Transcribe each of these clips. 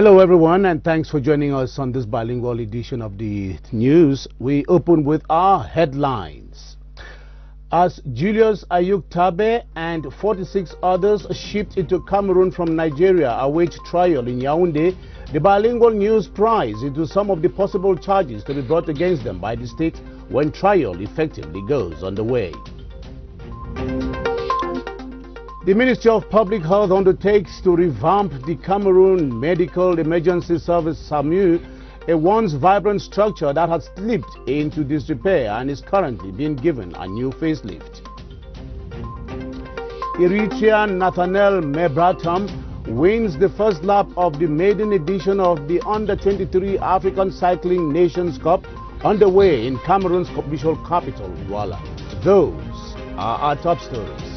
Hello everyone, and thanks for joining us on this bilingual edition of the news. We open with our headlines. As Julius Ayuk Tabe and 46 others shipped into Cameroon from Nigeria await trial in Yaoundé, the bilingual news pries into some of the possible charges to be brought against them by the state when trial effectively goes underway. The Ministry of Public Health undertakes to revamp the Cameroon Medical Emergency Service SAMU, a once vibrant structure that had slipped into disrepair and is currently being given a new facelift. Eritrean Nathaniel Mebratam wins the first lap of the maiden edition of the Under-23 African Cycling Nations Cup underway in Cameroon's official capital, Douala. Those are our top stories.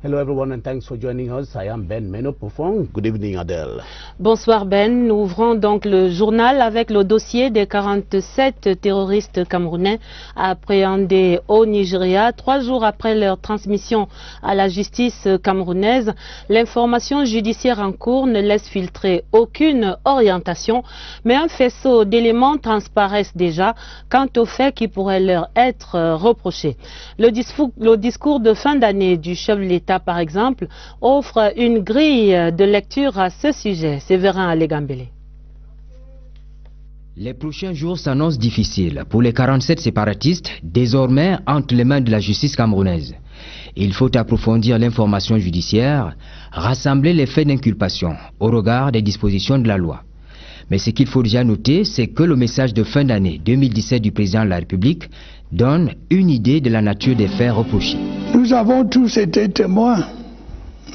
Hello everyone and thanks for joining us. I am Ben Menopofong. Good evening Adèle. Bonsoir Ben. Nous ouvrons donc le journal avec le dossier des 47 terroristes camerounais appréhendés au Nigeria 3 jours après leur transmission à la justice camerounaise. L'information judiciaire en cours ne laisse filtrer aucune orientation, mais un faisceau d'éléments transparaissent déjà quant aux faits qui pourraient leur être reprochés. Le discours de fin d'année du chef de l'État par exemple, offre une grille de lecture à ce sujet. Séverin Alégambélé. Les prochains jours s'annoncent difficiles pour les 47 séparatistes, désormais entre les mains de la justice camerounaise. Il faut approfondir l'information judiciaire, rassembler les faits d'inculpation au regard des dispositions de la loi. Mais ce qu'il faut déjà noter, c'est que le message de fin d'année 2017 du président de la République donne une idée de la nature des faits reprochés. Nous avons tous été témoins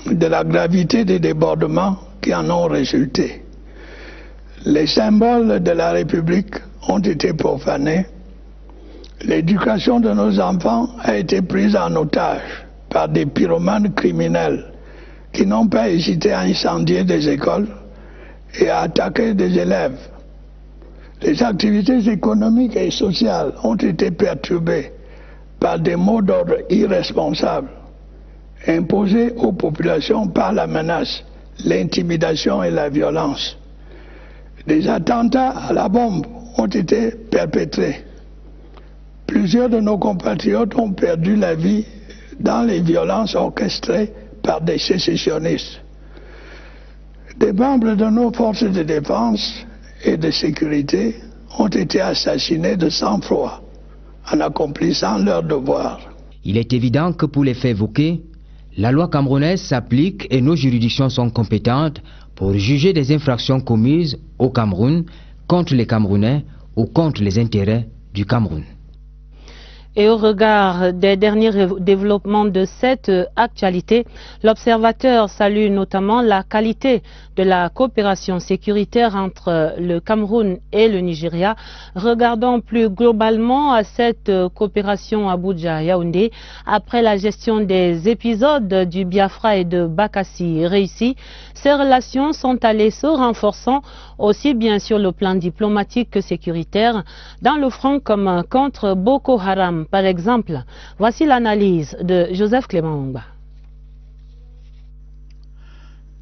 de la gravité des débordements qui en ont résulté. Les symboles de la République ont été profanés. L'éducation de nos enfants a été prise en otage par des pyromanes criminels qui n'ont pas hésité à incendier des écoles et à attaquer des élèves. Les activités économiques et sociales ont été perturbées par des mots d'ordre irresponsables, imposés aux populations par la menace, l'intimidation et la violence. Des attentats à la bombe ont été perpétrés. Plusieurs de nos compatriotes ont perdu la vie dans les violences orchestrées par des sécessionnistes. Des membres de nos forces de défense et de sécurité ont été assassinés de sang-froid en accomplissant leur devoir. Il est évident que pour les faits évoqués, la loi camerounaise s'applique et nos juridictions sont compétentes pour juger des infractions commises au Cameroun contre les Camerounais ou contre les intérêts du Cameroun. Et au regard des derniers développements de cette actualité, l'observateur salue notamment la qualité de la coopération sécuritaire entre le Cameroun et le Nigeria. Regardons plus globalement à cette coopération Abuja-Yaoundé. Après la gestion des épisodes du Biafra et de Bakassi réussis, ces relations sont allées se renforçant aussi bien sur le plan diplomatique que sécuritaire, dans le front comme contre Boko Haram. Par exemple, voici l'analyse de Joseph Clément Mongba.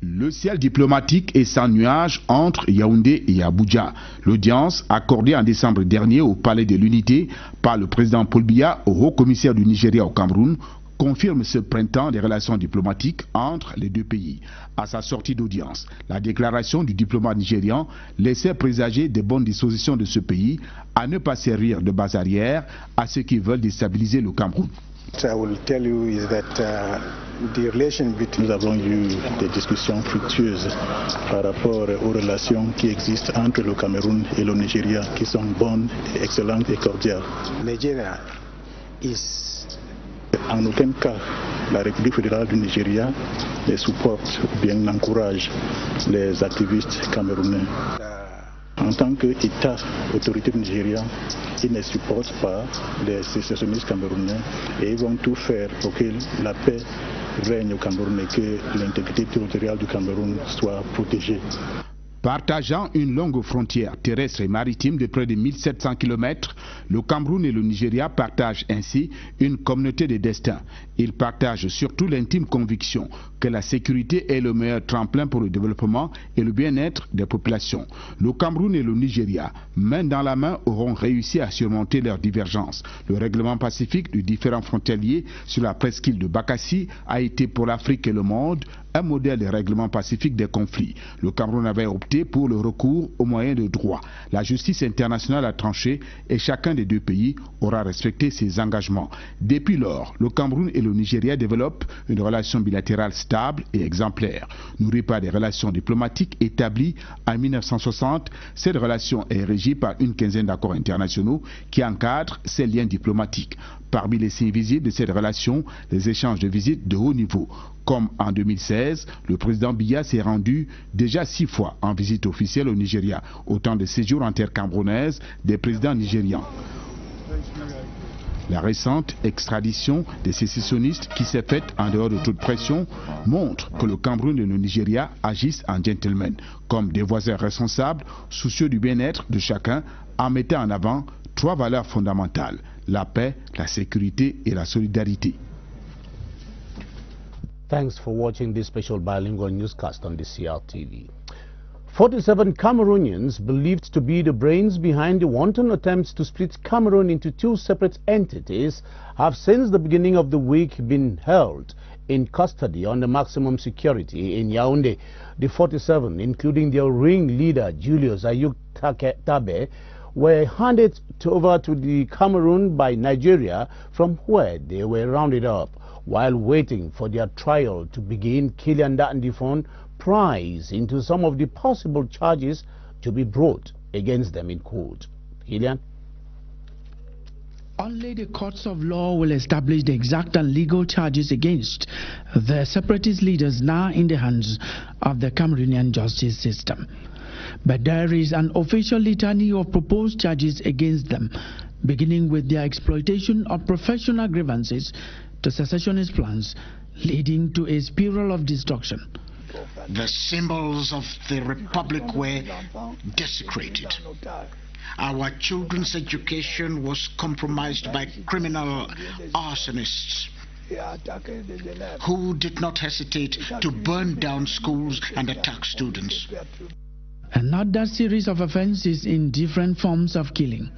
Le ciel diplomatique est sans nuage entre Yaoundé et Abuja. L'audience accordée en décembre dernier au Palais de l'Unité par le président Paul Biya au haut-commissaire du Nigeria au Cameroun confirme ce printemps des relations diplomatiques entre les deux pays. À sa sortie d'audience, la déclaration du diplomate nigérian laissait présager des bonnes dispositions de ce pays à ne pas servir de base arrière à ceux qui veulent déstabiliser le Cameroun. I will tell you is that the relation between... Nous avons eu des discussions fructueuses par rapport aux relations qui existent entre le Cameroun et le Nigeria, qui sont bonnes, excellentes et cordiales. Nigeria is... En aucun cas, la République fédérale du Nigeria les supporte ou bien n'encourage les activistes camerounais. En tant qu'État, autorité du Nigeria, ils ne supportent pas les sécessionnistes camerounais et ils vont tout faire pour que la paix règne au Cameroun et que l'intégrité territoriale du Cameroun soit protégée. Partageant une longue frontière terrestre et maritime de près de 1700 km, le Cameroun et le Nigeria partagent ainsi une communauté de destin. Ils partagent surtout l'intime conviction que la sécurité est le meilleur tremplin pour le développement et le bien-être des populations. Le Cameroun et le Nigeria, main dans la main, auront réussi à surmonter leurs divergences. Le règlement pacifique de différents frontaliers sur la presqu'île de Bakassi a été pour l'Afrique et le monde un modèle de règlement pacifique des conflits. Le Cameroun avait opté pour le recours aux moyens de droit. La justice internationale a tranché et chacun des deux pays aura respecté ses engagements. Depuis lors, le Cameroun et le Nigeria développent une relation bilatérale stable et exemplaire. Nourrie par des relations diplomatiques établies en 1960, cette relation est régie par une quinzaine d'accords internationaux qui encadrent ces liens diplomatiques. Parmi les signes visibles de cette relation, les échanges de visites de haut niveau. Comme en 2016, le président Biya s'est rendu déjà 6 fois en visite officielle au Nigeria, autant de séjours en terre camerounaise des présidents nigérians. La récente extradition des sécessionnistes qui s'est faite en dehors de toute pression montre que le Cameroun et le Nigeria agissent en gentlemen, comme des voisins responsables, soucieux du bien-être de chacun, en mettant en avant 3 valeurs fondamentales: la paix, la sécurité et la solidarité. Thanks for watching this special bilingual newscast on the CRTV. 47 Cameroonians believed to be the brains behind the wanton attempts to split Cameroon into 2 separate entities have since the beginning of the week been held in custody under maximum security in Yaoundé. The 47, including their ring leader Julius Ayuk Tabe, were handed over to the Cameroon by Nigeria, from where they were rounded up. While waiting for their trial to begin, Kylian Ndandifon pries into some of the possible charges to be brought against them in court. Kylian? Only the courts of law will establish the exact and legal charges against the separatist leaders now in the hands of the Cameroonian justice system. But there is an official litany of proposed charges against them, beginning with their exploitation of professional grievances to secessionist plans, leading to a spiral of destruction. The symbols of the Republic were desecrated. Our children's education was compromised by criminal arsonists who did not hesitate to burn down schools and attack students. Another series of offenses in different forms of killing.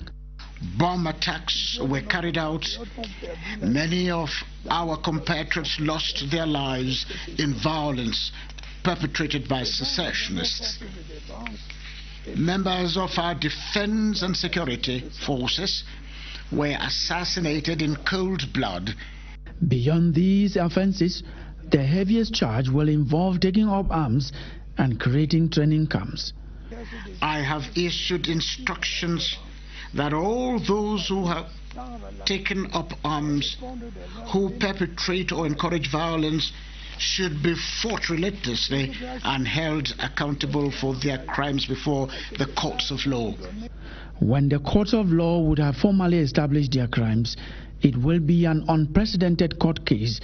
Bomb attacks were carried out. Many of our compatriots lost their lives in violence perpetrated by secessionists. Members of our defense and security forces were assassinated in cold blood. Beyond these offenses, the heaviest charge will involve taking up arms and creating training camps. I have issued instructions that all those who have taken up arms, who perpetrate or encourage violence, should be fought relentlessly and held accountable for their crimes before the courts of law. When the courts of law would have formally established their crimes, it will be an unprecedented court case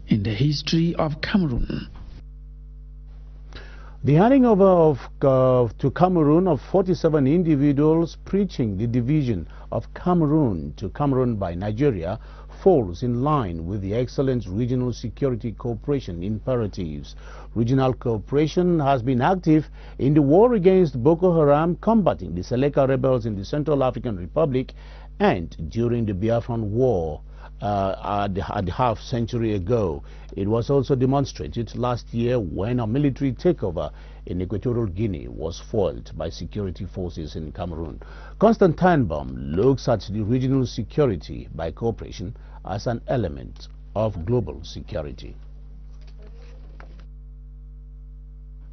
in the history of Cameroon. The handing over to Cameroon of 47 individuals preaching the division of Cameroon to Cameroon by Nigeria falls in line with the excellent regional security cooperation imperatives. Regional cooperation has been active in the war against Boko Haram, combating the Seleka rebels in the Central African Republic, and during the Biafran War a half century ago. It was also demonstrated last year when a military takeover in Equatorial Guinea was foiled by security forces in Cameroon. Constantine Baum looks at the regional security by cooperation as an element of global security.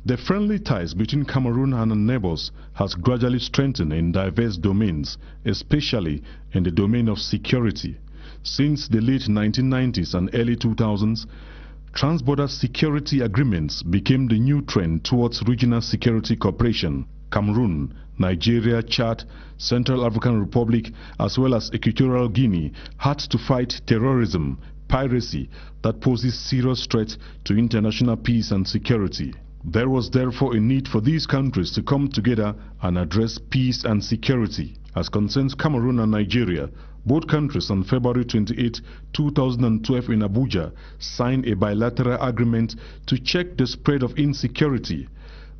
The friendly ties between Cameroon and our neighbors has gradually strengthened in diverse domains, especially in the domain of security. Since the late 1990s and early 2000s, transborder security agreements became the new trend towards regional security cooperation. Cameroon, Nigeria, Chad, Central African Republic, as well as Equatorial Guinea had to fight terrorism, piracy that poses serious threat to international peace and security. There was therefore a need for these countries to come together and address peace and security. As concerns Cameroon and Nigeria, both countries on February 28, 2012 in Abuja signed a bilateral agreement to check the spread of insecurity.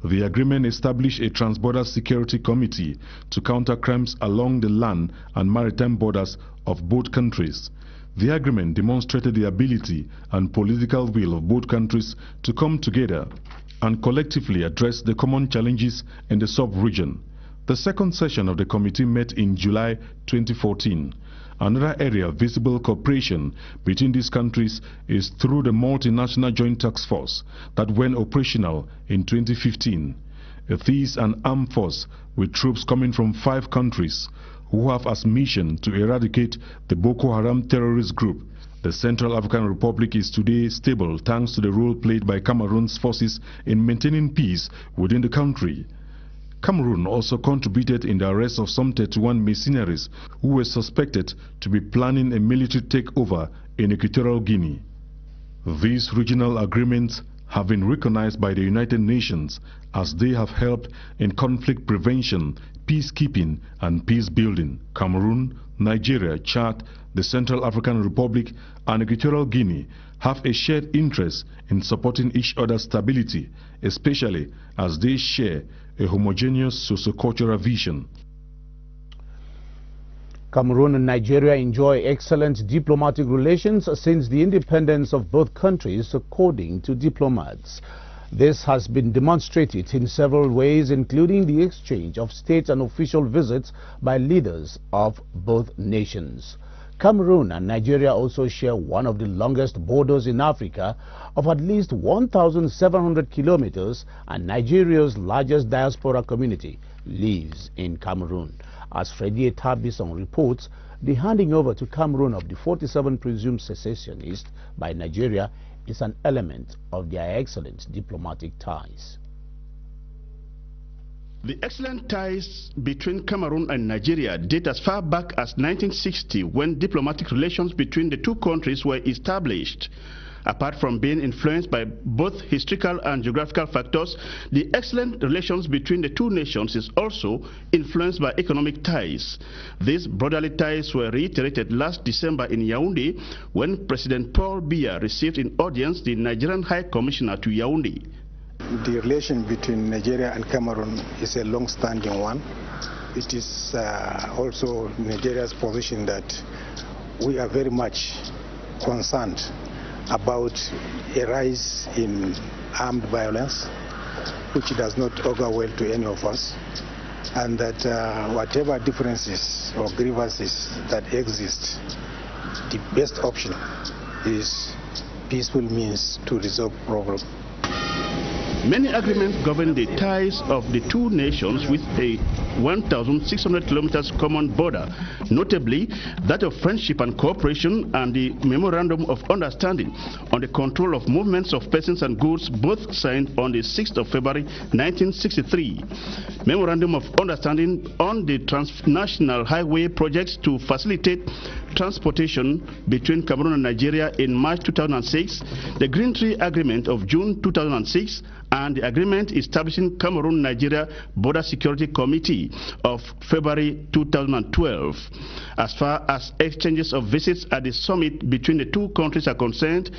The agreement established a Trans-Border Security Committee to counter crimes along the land and maritime borders of both countries. The agreement demonstrated the ability and political will of both countries to come together and collectively address the common challenges in the sub-region. The second session of the committee met in July 2014. Another area of visible cooperation between these countries is through the Multinational Joint Task Force that went operational in 2015. It is an armed force with troops coming from 5 countries who have as mission to eradicate the Boko Haram terrorist group. The Central African Republic is today stable thanks to the role played by Cameroon's forces in maintaining peace within the country. Cameroon also contributed in the arrest of some 31 mercenaries who were suspected to be planning a military takeover in Equatorial Guinea. These regional agreements have been recognized by the United Nations as they have helped in conflict prevention, peacekeeping and peace building. Cameroon, Nigeria, Chad, the Central African Republic and Equatorial Guinea have a shared interest in supporting each other's stability, especially as they share a homogeneous socio-cultural vision. Cameroon and Nigeria enjoy excellent diplomatic relations since the independence of both countries, according to diplomats. This has been demonstrated in several ways, including the exchange of state and official visits by leaders of both nations. Cameroon and Nigeria also share one of the longest borders in Africa of at least 1,700 kilometers, and Nigeria's largest diaspora community lives in Cameroon. As Freddie Etabison reports, the handing over to Cameroon of the 47 presumed secessionists by Nigeria is an element of their excellent diplomatic ties. The excellent ties between Cameroon and Nigeria date as far back as 1960, when diplomatic relations between the two countries were established. Apart from being influenced by both historical and geographical factors, the excellent relations between the two nations is also influenced by economic ties. These brotherly ties were reiterated last December in Yaoundé when President Paul Biya received in audience the Nigerian High Commissioner to Yaoundé. The relation between Nigeria and Cameroon is a long-standing one. It is also Nigeria's position that we are very much concerned about a rise in armed violence, which does not augur well to any of us, and that whatever differences or grievances that exist, the best option is peaceful means to resolve problems. Many agreements govern the ties of the two nations with a 1,600 kilometers common border, notably that of friendship and cooperation and the Memorandum of Understanding on the control of movements of persons and goods, both signed on the 6th of February 1963. Memorandum of Understanding on the transnational highway projects to facilitate transportation between Cameroon and Nigeria in March 2006, the Green Tree Agreement of June 2006, and the agreement establishing Cameroon-Nigeria Border Security Committee of February 2012. As far as exchanges of visits at the summit between the two countries are concerned,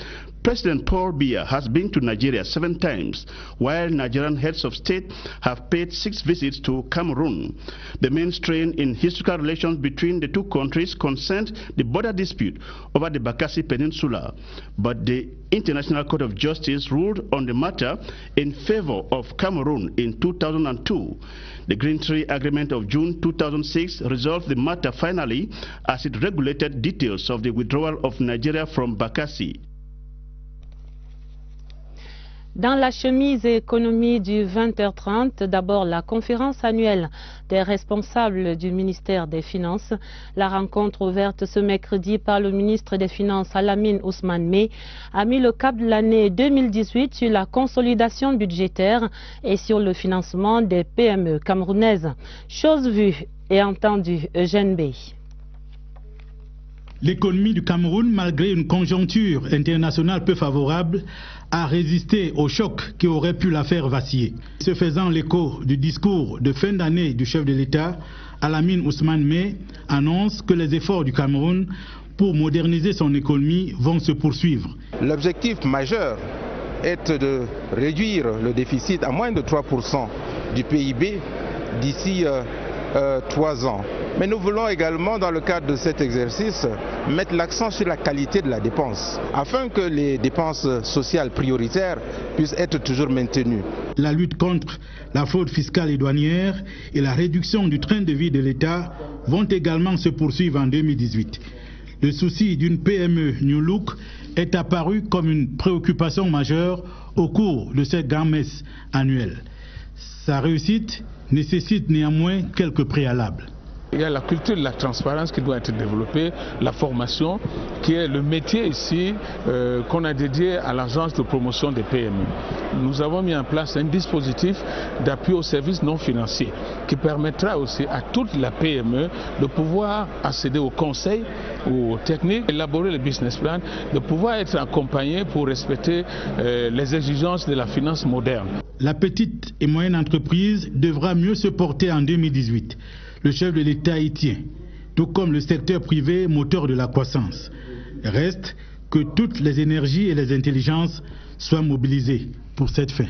President Paul Biya has been to Nigeria 7 times, while Nigerian heads of state have paid 6 visits to Cameroon. The main strain in historical relations between the two countries concerned the border dispute over the Bakassi Peninsula, but the International Court of Justice ruled on the matter in favor of Cameroon in 2002. The Green Tree Agreement of June 2006 resolved the matter finally, as it regulated details of the withdrawal of Nigeria from Bakassi. Dans la chemise économie du 20h30, d'abord la conférence annuelle des responsables du ministère des Finances. La rencontre ouverte ce mercredi par le ministre des Finances Alamine Ousmane Meh a mis le cap de l'année 2018 sur la consolidation budgétaire et sur le financement des PME camerounaises. Chose vue et entendue, Eugène Bey. L'économie du Cameroun, malgré une conjoncture internationale peu favorable, a résisté au choc qui aurait pu la faire vaciller. Se faisant l'écho du discours de fin d'année du chef de l'État, Alamine Ousmane Meh annonce que les efforts du Cameroun pour moderniser son économie vont se poursuivre. L'objectif majeur est de réduire le déficit à moins de 3% du PIB d'ici 3 ans. Mais nous voulons également, dans le cadre de cet exercice, mettre l'accent sur la qualité de la dépense, afin que les dépenses sociales prioritaires puissent être toujours maintenues. La lutte contre la fraude fiscale et douanière et la réduction du train de vie de l'État vont également se poursuivre en 2018. Le souci d'une PME New Look est apparu comme une préoccupation majeure au cours de cette grand-messe annuelle. Sa réussite nécessite néanmoins quelques préalables. Il y a la culture de la transparence qui doit être développée, la formation, qui est le métier ici qu'on a dédié à l'agence de promotion des PME. Nous avons mis en place un dispositif d'appui aux services non financiers qui permettra aussi à toute la PME de pouvoir accéder aux conseils, aux techniques, élaborer le business plan, de pouvoir être accompagné pour respecter les exigences de la finance moderne. La petite et moyenne entreprise devra mieux se porter en 2018. Le chef de l'État y tient, tout comme le secteur privé moteur de la croissance. Reste que toutes les énergies et les intelligences soient mobilisées pour cette fin.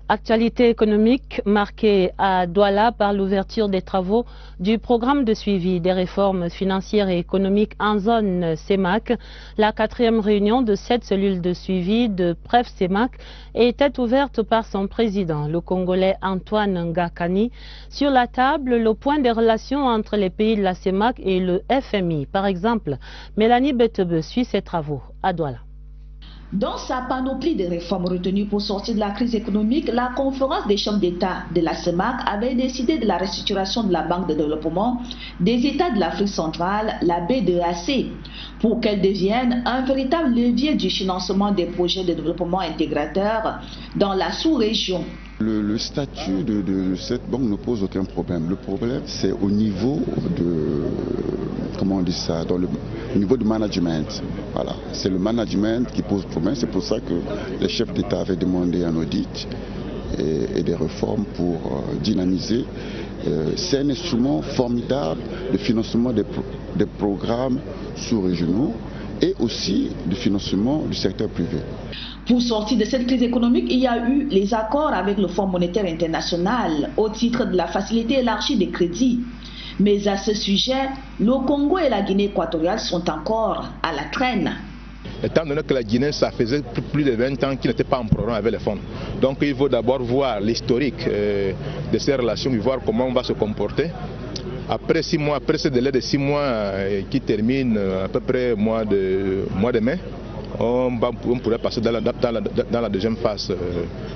Actualité économique marquée à Douala par l'ouverture des travaux du programme de suivi des réformes financières et économiques en zone CEMAC. La 4e réunion de cette cellule de suivi de PREF CEMAC était ouverte par son président, le Congolais Antoine Ngakani. Sur la table, le point des relations entre les pays de la CEMAC et le FMI. Par exemple, Mélanie Betebe suit ses travaux à Douala. Dans sa panoplie de réformes retenues pour sortir de la crise économique, la conférence des chefs d'État de la CEMAC avait décidé de la restructuration de la Banque de développement des États de l'Afrique centrale, la BDAC, pour qu'elle devienne un véritable levier du financement des projets de développement intégrateur dans la sous-région. Le statut de cette banque ne pose aucun problème. Le problème, c'est au niveau de, comment on dit ça, au niveau du management. Voilà, c'est le management qui pose problème. C'est pour ça que les chefs d'État avaient demandé un audit et des réformes pour dynamiser. C'est un instrument formidable de financement des programmes sous-régionaux et aussi de financement du secteur privé. Pour sortir de cette crise économique, il y a eu les accords avec le Fonds monétaire international au titre de la facilité élargie des crédits. Mais à ce sujet, le Congo et la Guinée équatoriale sont encore à la traîne. Étant donné que la Guinée, ça faisait plus de 20 ans qu'il n'était pas en programme avec les fonds. Donc il faut d'abord voir l'historique de ces relations, voir comment on va se comporter. Après 6 mois, après ce délai de 6 mois qui termine à peu près mois de mai, on pourrait passer dans la deuxième phase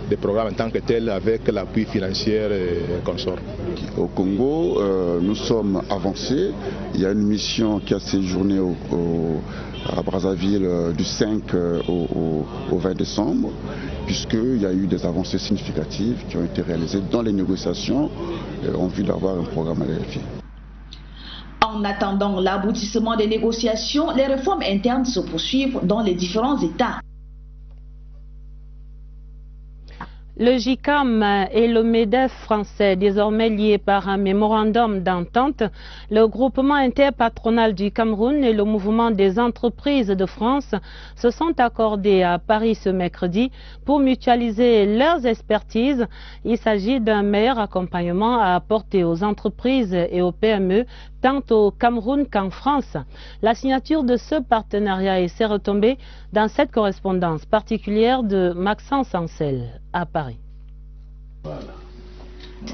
des programmes en tant que tel avec l'appui financier et consort. Au Congo, nous sommes avancés. Il y a une mission qui a séjourné à Brazzaville du 5 au 20 décembre, puisqu'il y a eu des avancées significatives qui ont été réalisées dans les négociations en vue d'avoir un programme à l'RFI. En attendant l'aboutissement des négociations, les réformes internes se poursuivent dans les différents États. Le JICAM et le MEDEF français, désormais liés par un mémorandum d'entente, le groupement interpatronal du Cameroun et le mouvement des entreprises de France se sont accordés à Paris ce mercredi pour mutualiser leurs expertises. Il s'agit d'un meilleur accompagnement à apporter aux entreprises et aux PME, tant au Cameroun qu'en France. La signature de ce partenariat et ses retombées dans cette correspondance particulière de Maxence Ancel à Paris.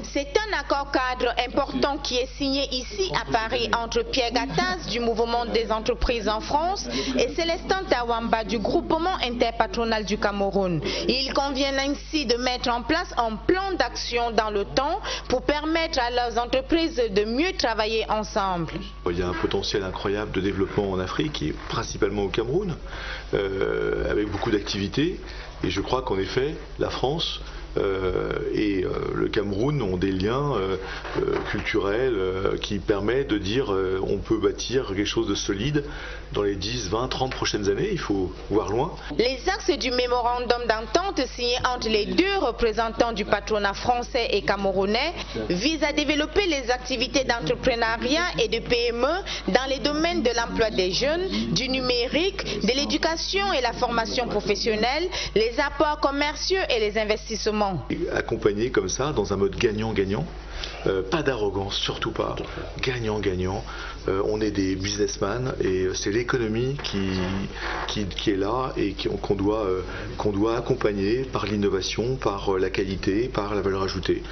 C'est un accord cadre important qui est signé ici à Paris entre Pierre Gattaz du mouvement des entreprises en France et Célestin Tawamba du groupement interpatronal du Cameroun. Il convient ainsi de mettre en place un plan d'action dans le temps pour permettre à leurs entreprises de mieux travailler ensemble. Il y a un potentiel incroyable de développement en Afrique et principalement au Cameroun avec beaucoup d'activités et je crois qu'en effet la France et le Cameroun ont des liens culturels qui permettent de dire on peut bâtir quelque chose de solide dans les 10, 20, 30 prochaines années. Il faut voir loin. Les axes du mémorandum d'entente signé entre les deux représentants du patronat français et camerounais visent à développer les activités d'entrepreneuriat et de PME dans les domaines de l'emploi des jeunes, du numérique, de l'éducation et la formation professionnelle, les apports commerciaux et les investissements. Accompagné comme ça, dans un mode gagnant-gagnant, pas d'arrogance, surtout pas, gagnant-gagnant. On est des businessmen et c'est l'économie qui est là et qu'on doit accompagner par l'innovation, par la qualité, par la valeur ajoutée.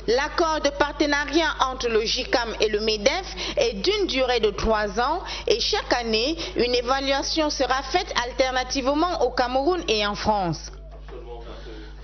L'accord de partenariat entre le JICAM et le MEDEF est d'une durée de 3 ans et chaque année, une évaluation sera faite alternativement au Cameroun et en France.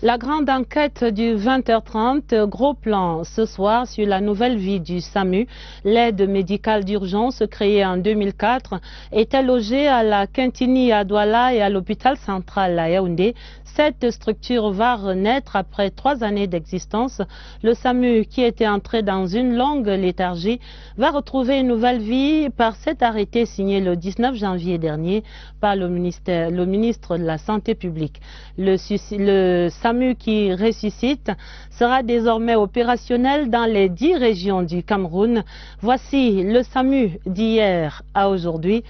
La grande enquête du 20h30, gros plan ce soir sur la nouvelle vie du SAMU. L'aide médicale d'urgence créée en 2004 était logée à la Quintini à Douala et à l'hôpital central à Yaoundé. Cette structure va renaître après 3 années d'existence. Le SAMU, qui était entré dans une longue léthargie, va retrouver une nouvelle vie par cet arrêté signé le 19 janvier dernier par le ministre de la Santé publique. Le SAMU qui ressuscite sera désormais opérationnel dans les 10 régions du Cameroun. Voici le SAMU d'hier à aujourd'hui.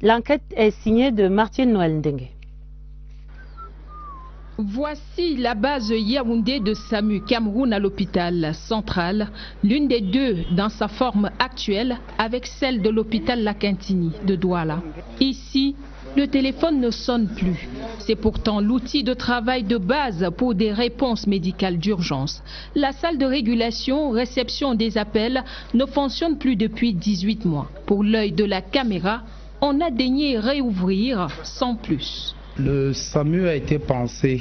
L'enquête est signée de Martine Noël Ndengue. Voici la base Yaoundé de SAMU Cameroun à l'hôpital central, l'une des deux dans sa forme actuelle avec celle de l'hôpital La Quintini de Douala. Ici, le téléphone ne sonne plus. C'est pourtant l'outil de travail de base pour des réponses médicales d'urgence. La salle de régulation, réception des appels ne fonctionne plus depuis 18 mois. Pour l'œil de la caméra, on a daigné réouvrir sans plus. Le SAMU a été pensé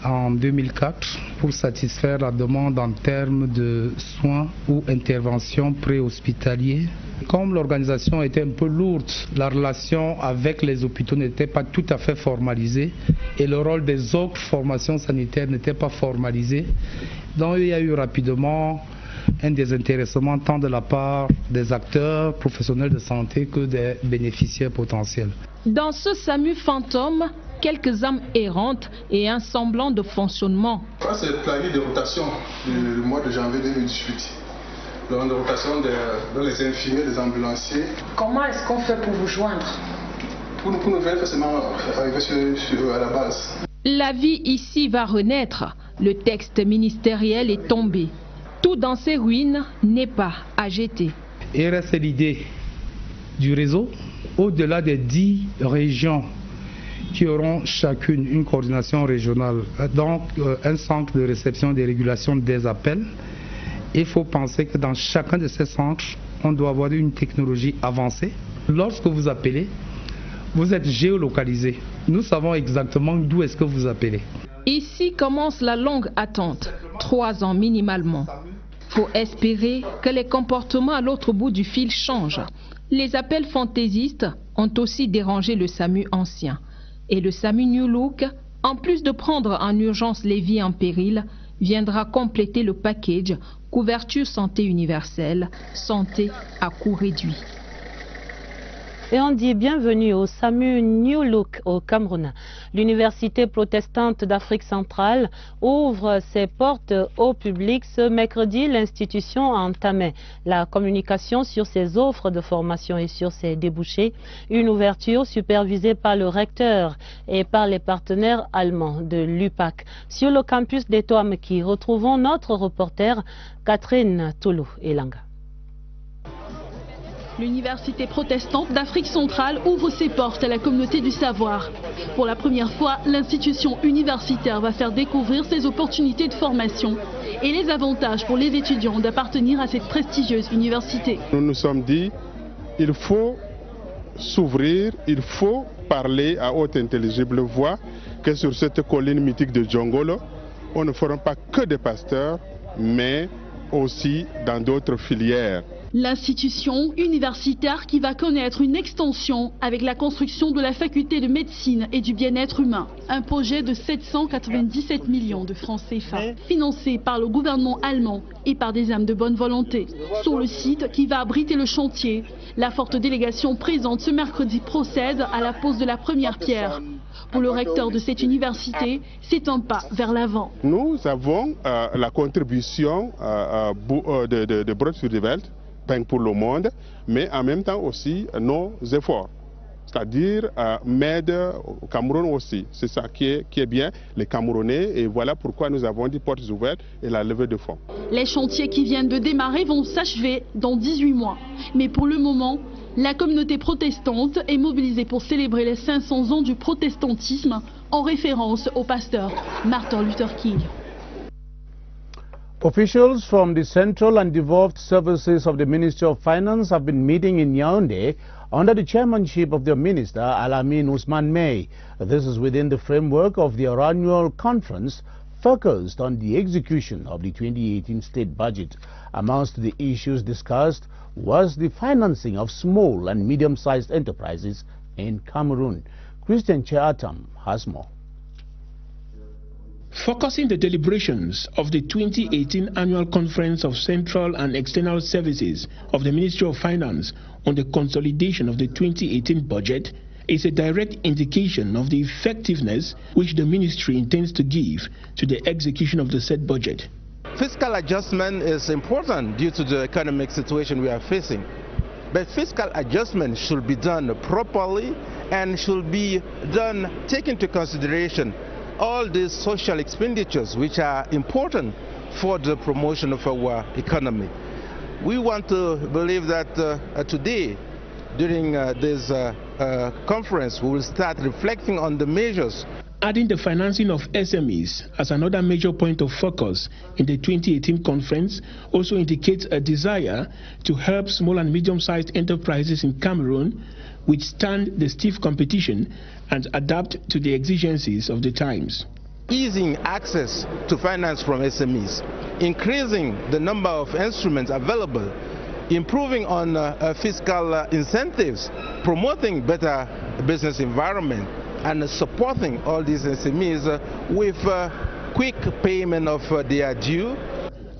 en 2004 pour satisfaire la demande en termes de soins ou interventions préhospitaliers. Comme l'organisation était un peu lourde, la relation avec les hôpitaux n'était pas tout à fait formalisée et le rôle des autres formations sanitaires n'était pas formalisé. Donc il y a eu rapidement un désintéressement tant de la part des acteurs professionnels de santé que des bénéficiaires potentiels. Dans ce SAMU fantôme, quelques âmes errantes et un semblant de fonctionnement. C'est le planning de rotation du mois de janvier 2018. Donc de rotation dans les infirmiers, les ambulanciers. Comment est-ce qu'on fait pour vous joindre? Pour nous joindre, forcément arriver à la base. La vie ici va renaître. Le texte ministériel est tombé. Tout dans ces ruines n'est pas à jeter. Il reste l'idée du réseau au-delà des 10 régions qui auront chacune une coordination régionale, donc un centre de réception et de régulation des appels. Il faut penser que dans chacun de ces centres, on doit avoir une technologie avancée. Lorsque vous appelez, vous êtes géolocalisé. Nous savons exactement d'où est-ce que vous appelez. Ici commence la longue attente, 3 ans minimalement. Faut espérer que les comportements à l'autre bout du fil changent. Les appels fantaisistes ont aussi dérangé le SAMU ancien. Et le SAMU New Look, en plus de prendre en urgence les vies en péril, viendra compléter le package couverture santé universelle, santé à coût réduit. Et on dit bienvenue au SAMU New Look au Cameroun. L'Université protestante d'Afrique centrale ouvre ses portes au public. Ce mercredi, l'institution a entamé la communication sur ses offres de formation et sur ses débouchés. Une ouverture supervisée par le recteur et par les partenaires allemands de l'UPAC. Sur le campus d'Etoameki, retrouvons notre reporter Catherine Toulou-Elanga. L'Université protestante d'Afrique centrale ouvre ses portes à la communauté du savoir. Pour la première fois, l'institution universitaire va faire découvrir ses opportunités de formation et les avantages pour les étudiants d'appartenir à cette prestigieuse université. Nous nous sommes dit, il faut s'ouvrir, il faut parler à haute intelligible voix que sur cette colline mythique de Djongolo, on ne fera pas que des pasteurs, mais aussi dans d'autres filières. L'institution universitaire qui va connaître une extension avec la construction de la faculté de médecine et du bien-être humain. Un projet de 797 millions de francs CFA, financé par le gouvernement allemand et par des âmes de bonne volonté. Sur le site qui va abriter le chantier, la forte délégation présente ce mercredi procède à la pose de la première pierre. Pour le recteur de cette université, c'est un pas vers l'avant. Nous avons la contribution de Broad for Development pour le monde, mais en même temps aussi nos efforts. C'est-à-dire m'aide au Cameroun aussi. C'est ça qui est bien, les Camerounais, et voilà pourquoi nous avons dit portes ouvertes et la levée de fonds. Les chantiers qui viennent de démarrer vont s'achever dans 18 mois. Mais pour le moment, la communauté protestante est mobilisée pour célébrer les 500 ans du protestantisme en référence au pasteur Martin Luther King. Officials from the Central and Devolved Services of the Ministry of Finance have been meeting in Yaoundé under the chairmanship of their minister, Al-Amin Ousmane May. This is within the framework of their annual conference focused on the execution of the 2018 state budget. Amongst the issues discussed was the financing of small and medium-sized enterprises in Cameroon. Christian Cheatam has more. Focusing the deliberations of the 2018 Annual Conference of Central and External Services of the Ministry of Finance on the consolidation of the 2018 budget is a direct indication of the effectiveness which the ministry intends to give to the execution of the said budget. Fiscal adjustment is important due to the economic situation we are facing. But fiscal adjustment should be done properly and should be done taking into consideration all these social expenditures which are important for the promotion of our economy. We want to believe that today, during this conference, we will start reflecting on the measures. Adding the financing of SMEs as another major point of focus in the 2018 conference also indicates a desire to help small and medium-sized enterprises in Cameroon withstand the stiff competition and adapt to the exigencies of the times. Easing access to finance from SMEs, increasing the number of instruments available, improving on fiscal incentives, promoting better business environment, and supporting all these SMEs with quick payment of their due.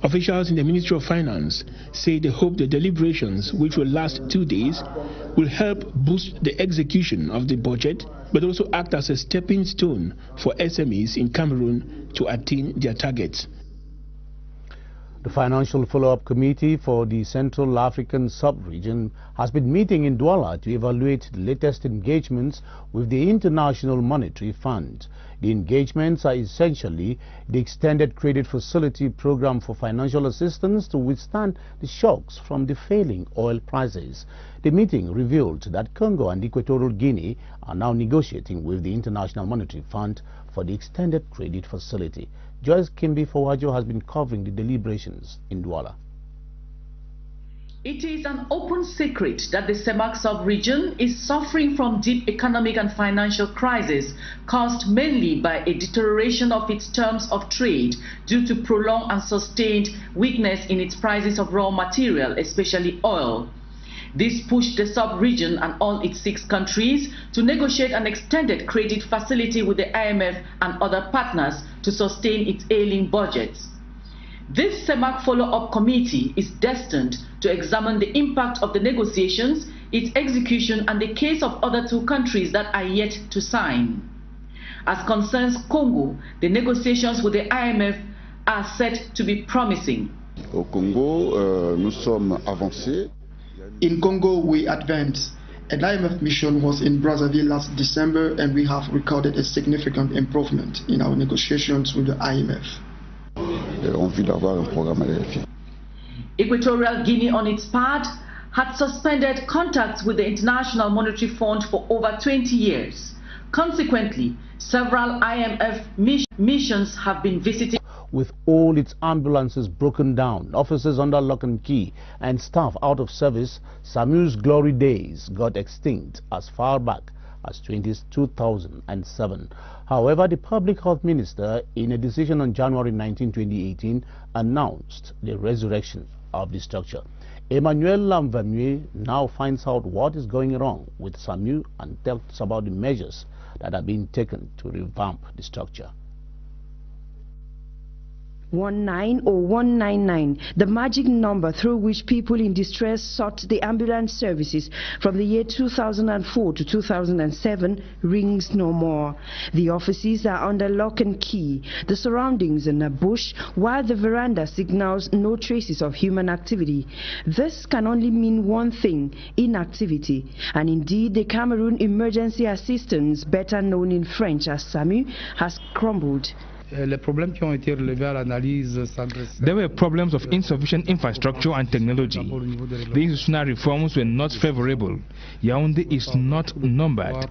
Officials in the Ministry of Finance say they hope the deliberations, which will last 2 days, will help boost the execution of the budget, but also act as a stepping stone for SMEs in Cameroon to attain their targets. The Financial Follow-up Committee for the Central African Sub-Region has been meeting in Douala to evaluate the latest engagements with the International Monetary Fund. The engagements are essentially the Extended Credit Facility Program for financial assistance to withstand the shocks from the falling oil prices. The meeting revealed that Congo and Equatorial Guinea are now negotiating with the International Monetary Fund for the Extended Credit Facility. Joyce Kimbi Fowajo has been covering the deliberations in Douala. It is an open secret that the CEMAC sub-region is suffering from deep economic and financial crisis caused mainly by a deterioration of its terms of trade due to prolonged and sustained weakness in its prices of raw material, especially oil. This pushed the sub-region and all its 6 countries to negotiate an extended credit facility with the IMF and other partners to sustain its ailing budgets. This CEMAC follow-up committee is destined to examine the impact of the negotiations, its execution, and the case of other 2 countries that are yet to sign. As concerns Congo, the negotiations with the IMF are set to be promising. Au Congo, nous sommes avancés. In Congo, we advanced. An IMF mission was in Brazzaville last December, and we have recorded a significant improvement in our negotiations with the IMF. Equatorial Guinea, on its part, had suspended contacts with the International Monetary Fund for over 20 years. Consequently, several IMF missions have been visited. With all its ambulances broken down, officers under lock and key, and staff out of service, SAMU's glory days got extinct as far back as 2007. However, the Public Health Minister, in a decision on January 19, 2018, announced the resurrection of the structure. Emmanuel Lamvanue now finds out what is going wrong with SAMU and tells about the measures that are being taken to revamp the structure. 19 or 199, the magic number through which people in distress sought the ambulance services from the year 2004 to 2007, rings no more. The offices are under lock and key, the surroundings in a bush, while the veranda signals no traces of human activity. This can only mean one thing: inactivity. And indeed, the Cameroon Emergency Assistance, better known in French as SAMU, has crumbled. There were problems of insufficient infrastructure and technology. The institutional reforms were not favorable. Yaoundé is not numbered,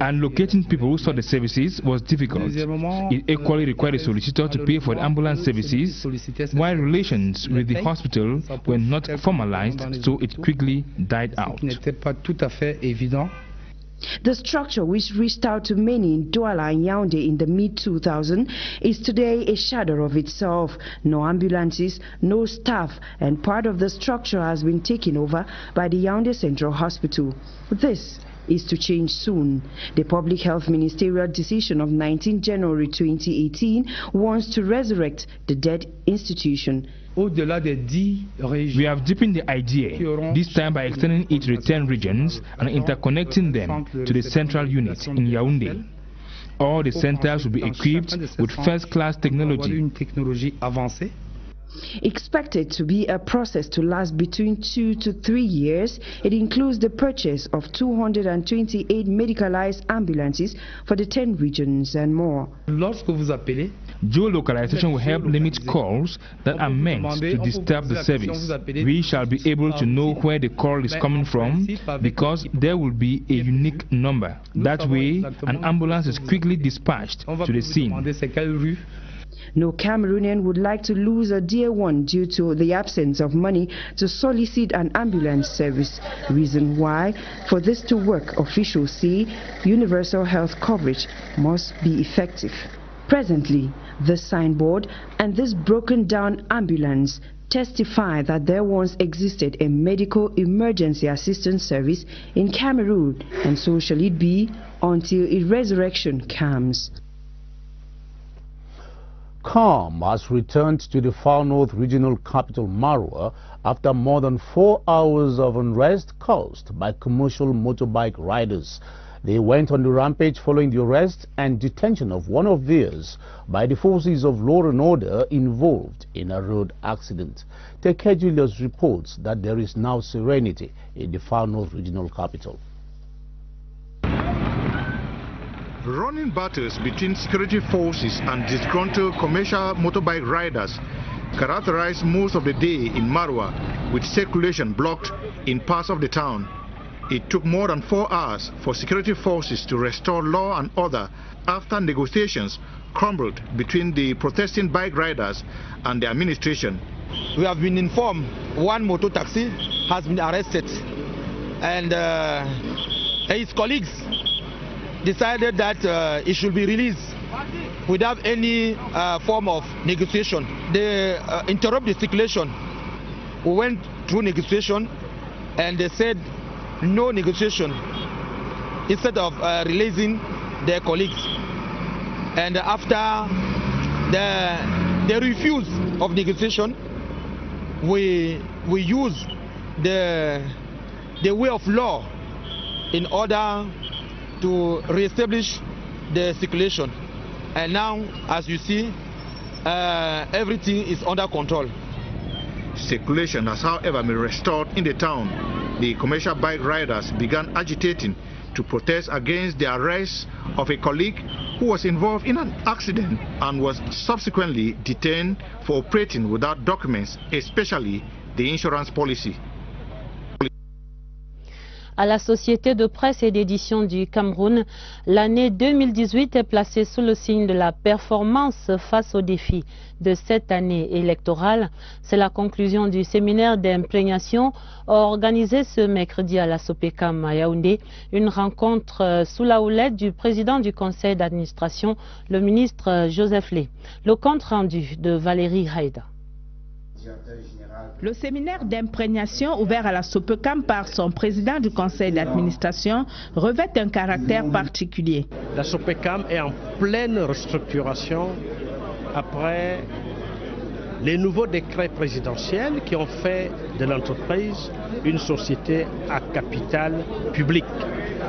and locating people who sought the services was difficult. It equally required a solicitor to pay for the ambulance services, while relations with the hospital were not formalized, so it quickly died out. The structure, which reached out to many in Douala and Yaoundé in the mid-2000s, is today a shadow of itself. No ambulances, no staff, and part of the structure has been taken over by the Yaoundé Central Hospital. This is to change soon. The Public Health Ministerial decision of 19 January 2018 wants to resurrect the dead institution. We have deepened the idea, this time by extending it to the 10 regions and interconnecting them to the central unit in Yaoundé. All the centers will be equipped with first-class technology. Expected to be a process to last between 2 to 3 years, it includes the purchase of 228 medicalized ambulances for the 10 regions and more. Geolocalization will help limit calls that are meant to disturb the service. We shall be able to know where the call is coming from because there will be a unique number. That way, an ambulance is quickly dispatched to the scene. No Cameroonian would like to lose a dear one due to the absence of money to solicit an ambulance service. Reason why, for this to work, officials say universal health coverage must be effective. Presently, this signboard and this broken down ambulance testify that there once existed a medical emergency assistance service in Cameroon, and so shall it be until a resurrection comes. Calm has returned to the far north regional capital Marwa after more than 4 hours of unrest caused by commercial motorbike riders. They went on the rampage following the arrest and detention of one of theirs by the forces of law and order involved in a road accident. Teke Julius reports that there is now serenity in the far north regional capital. Running battles between security forces and disgruntled commercial motorbike riders characterized most of the day in Marwa, with circulation blocked in parts of the town. It took more than 4 hours for security forces to restore law and order after negotiations crumbled between the protesting bike riders and the administration. We have been informed one motor taxi has been arrested, and his colleagues decided that it should be released without any form of negotiation. They interrupt the circulation. We went through negotiation and they said no negotiation instead of releasing their colleagues. And after the refuse of negotiation, we use the way of law in order to re-establish the circulation. And now, as you see, everything is under control. Circulation has, however, been restored in the town. The commercial bike riders began agitating to protest against the arrest of a colleague who was involved in an accident and was subsequently detained for operating without documents, especially the insurance policy. À la Société de presse et d'édition du Cameroun, l'année 2018 est placée sous le signe de la performance face aux défis de cette année électorale. C'est la conclusion du séminaire d'imprégnation organisé ce mercredi à la Sopecam à Yaoundé, une rencontre sous la houlette du président du conseil d'administration, le ministre Joseph Lé. Le compte rendu de Valérie Haïda. Le séminaire d'imprégnation ouvert à la SOPECAM par son président du conseil d'administration revêt un caractère particulier. La SOPECAM est en pleine restructuration après les nouveaux décrets présidentiels qui ont fait de l'entreprise une société à capital public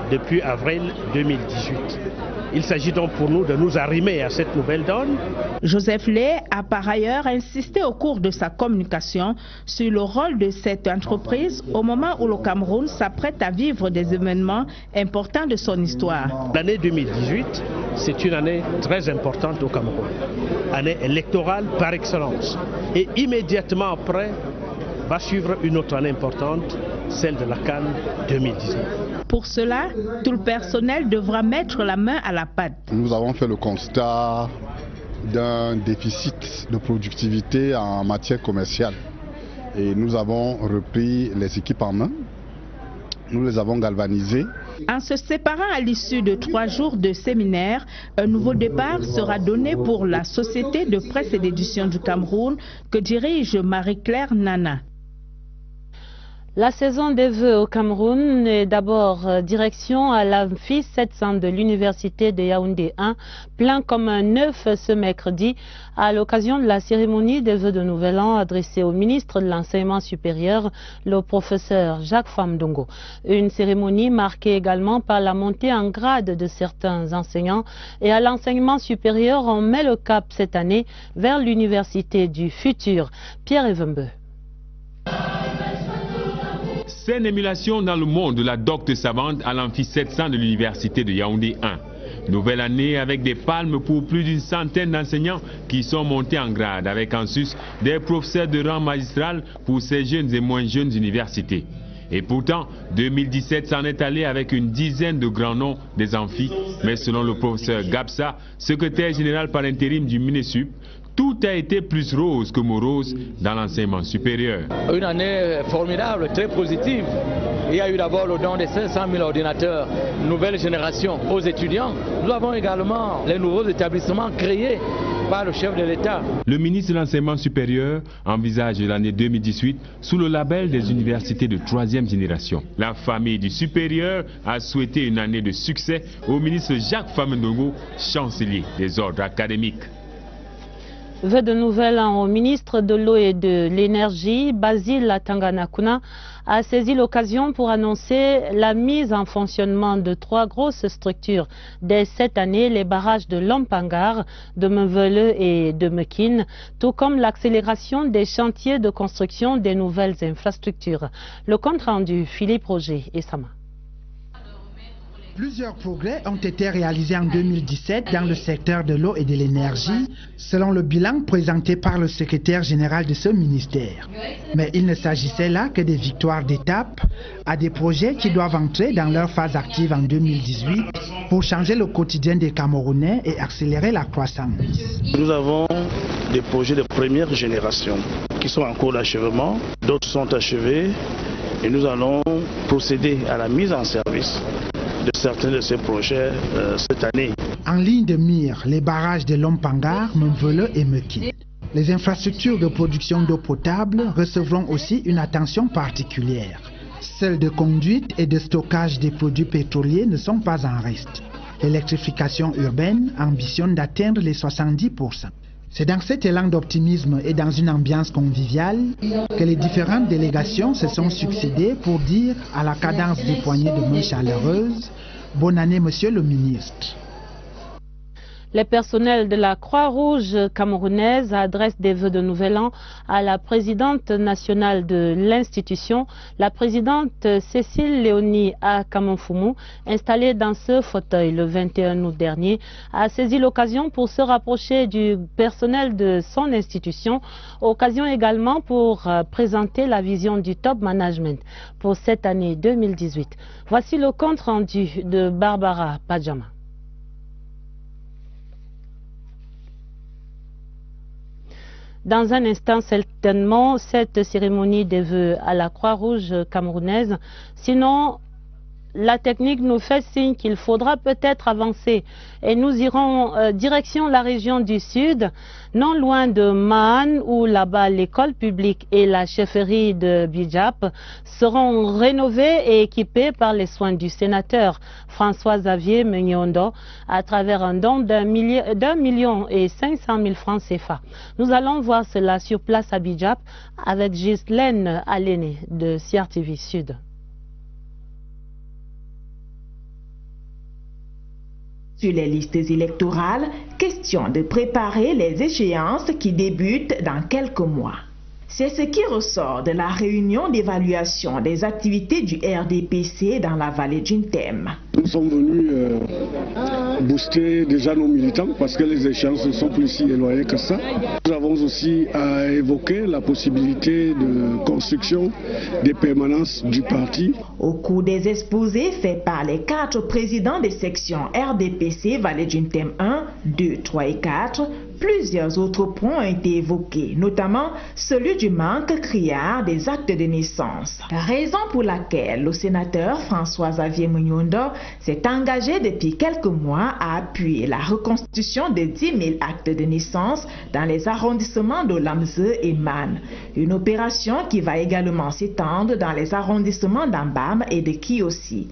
depuis avril 2018. Il s'agit donc pour nous de nous arrimer à cette nouvelle donne. Joseph Lay a par ailleurs insisté au cours de sa communication sur le rôle de cette entreprise au moment où le Cameroun s'apprête à vivre des événements importants de son histoire. L'année 2018, c'est une année très importante au Cameroun, année électorale par excellence. Et immédiatement après, va suivre une autre année importante, celle de la CAN 2019. Pour cela, tout le personnel devra mettre la main à la pâte. Nous avons fait le constat d'un déficit de productivité en matière commerciale. Et nous avons repris les équipes en main. Nous les avons galvanisées. En se séparant à l'issue de 3 jours de séminaire, un nouveau départ sera donné pour la Société de presse et d'édition du Cameroun que dirige Marie-Claire Nana. La saison des vœux au Cameroun est d'abord direction à l'amphi 700 de l'université de Yaoundé 1, plein comme un œuf ce mercredi, à l'occasion de la cérémonie des vœux de Nouvel An adressée au ministre de l'Enseignement supérieur, le professeur Jacques Famdongo. Une cérémonie marquée également par la montée en grade de certains enseignants, et à l'enseignement supérieur, on met le cap cette année vers l'université du futur. Pierre Evembe. C'est une émulation dans le monde de la docte savante à l'amphi 700 de l'université de Yaoundé 1. Nouvelle année avec des palmes pour plus d'une centaine d'enseignants qui sont montés en grade, avec en sus des professeurs de rang magistral pour ces jeunes et moins jeunes universités. Et pourtant, 2017 s'en est allé avec une dizaine de grands noms des amphis, mais selon le professeur Gabsa, secrétaire général par intérim du Minesup, tout a été plus rose que morose dans l'enseignement supérieur. Une année formidable, très positive. Il y a eu d'abord le don de 500 000 ordinateurs, nouvelle génération aux étudiants. Nous avons également les nouveaux établissements créés par le chef de l'État. Le ministre de l'Enseignement supérieur envisage l'année 2018 sous le label des universités de 3e génération. La famille du supérieur a souhaité une année de succès au ministre Jacques Famdongo, chancelier des ordres académiques. Vœux de Nouvel An au ministre de l'Eau et de l'Énergie, Basile Tanganakuna, a saisi l'occasion pour annoncer la mise en fonctionnement de 3 grosses structures. Dès cette année, les barrages de Lompangar, de Mvele et de Mekin, tout comme l'accélération des chantiers de construction des nouvelles infrastructures. Le compte rendu, Philippe Roger et Sama. Plusieurs progrès ont été réalisés en 2017 dans le secteur de l'eau et de l'énergie, selon le bilan présenté par le secrétaire général de ce ministère. Mais il ne s'agissait là que des victoires d'étape à des projets qui doivent entrer dans leur phase active en 2018 pour changer le quotidien des Camerounais et accélérer la croissance. Nous avons des projets de première génération qui sont en cours d'achèvement, d'autres sont achevés et nous allons procéder à la mise en service de certains de ces projets cette année. En ligne de mire, les barrages de Lompangar, Mvele et Mekin. Les infrastructures de production d'eau potable recevront aussi une attention particulière. Celles de conduite et de stockage des produits pétroliers ne sont pas en reste. L'électrification urbaine ambitionne d'atteindre les 70%. C'est dans cet élan d'optimisme et dans une ambiance conviviale que les différentes délégations se sont succédées pour dire à la cadence des poignées de main chaleureuses « Bonne année, monsieur le ministre ». Les personnels de la Croix-Rouge camerounaise adressent des vœux de Nouvel An à la présidente nationale de l'institution, la présidente Cécile Léonie Akamonfoumou, installée dans ce fauteuil le 21 août dernier, a saisi l'occasion pour se rapprocher du personnel de son institution, occasion également pour présenter la vision du top management pour cette année 2018. Voici le compte rendu de Barbara Padjama. Dans un instant, certainement, cette cérémonie des vœux à la Croix-Rouge camerounaise. Sinon, La technique nous fait signe qu'il faudra peut-être avancer et nous irons direction la région du Sud, non loin de Mahan, où là-bas l'école publique et la chefferie de Bijap seront rénovées et équipées par les soins du sénateur François-Xavier Menyondo à travers un don d'1,5 million de francs CFA. Nous allons voir cela sur place à Bijap avec Ghislaine Aléné de CRTV Sud. Sur les listes électorales, question de préparer les échéances qui débutent dans quelques mois. C'est ce qui ressort de la réunion d'évaluation des activités du RDPC dans la vallée d'Untem. Nous sommes venus booster déjà nos militants parce que les échéances ne sont plus si éloignées que ça. Nous avons aussi évoqué la possibilité de construction des permanences du parti. Au cours des exposés faits par les 4 présidents des sections RDPC Vallée d'Untem 1, 2, 3 et 4, plusieurs autres points ont été évoqués, notamment celui du manque criard des actes de naissance. Raison pour laquelle le sénateur François-Xavier Menyondo s'est engagé depuis quelques mois à appuyer la reconstitution de 10 000 actes de naissance dans les arrondissements de Lamze et Man. Une opération qui va également s'étendre dans les arrondissements d'Ambam et de Kiossi.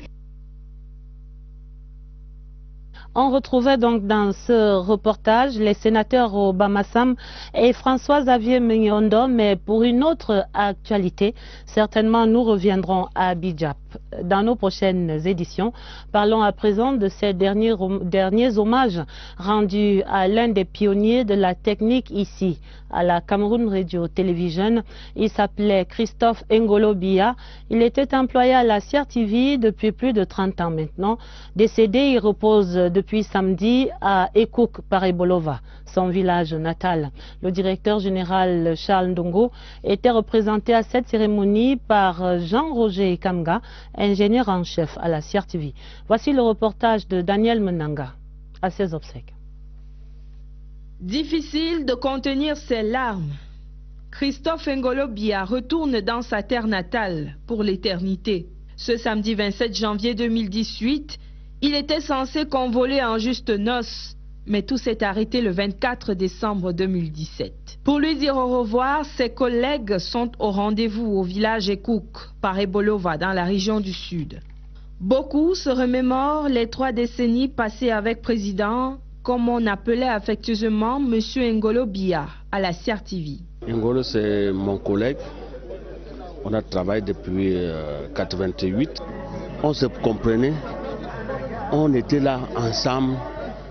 On retrouvait donc dans ce reportage les sénateurs Obama-Sam et François-Xavier Menyondo, mais pour une autre actualité, certainement nous reviendrons à Bijap. Dans nos prochaines éditions, parlons à présent de ces derniers hommages rendus à l'un des pionniers de la technique ici, à la Cameroun Radio Television. Il s'appelait Christophe Ngolo Biya. Il était employé à la CRTV depuis plus de 30 ans maintenant. Décédé, il repose depuis samedi à Ekouk, Parebolova, son village natal. Le directeur général Charles Ndongo était représenté à cette cérémonie par Jean-Roger Kamga, ingénieur en chef à la CRTV. Voici le reportage de Daniel Menanga à ses obsèques. Difficile de contenir ses larmes. Christophe Ngolo Biya retourne dans sa terre natale pour l'éternité. Ce samedi 27 janvier 2018, il était censé convoler en juste noces, mais tout s'est arrêté le 24 décembre 2017. Pour lui dire au revoir, ses collègues sont au rendez-vous au village Ekouk, Parebolova, dans la région du Sud. Beaucoup se remémorent les 3 décennies passées avec président, comme on appelait affectueusement M. Ngolo Biya à la CRTV. Ngolo, c'est mon collègue. On a travaillé depuis 1988. On se comprenait. On était là ensemble,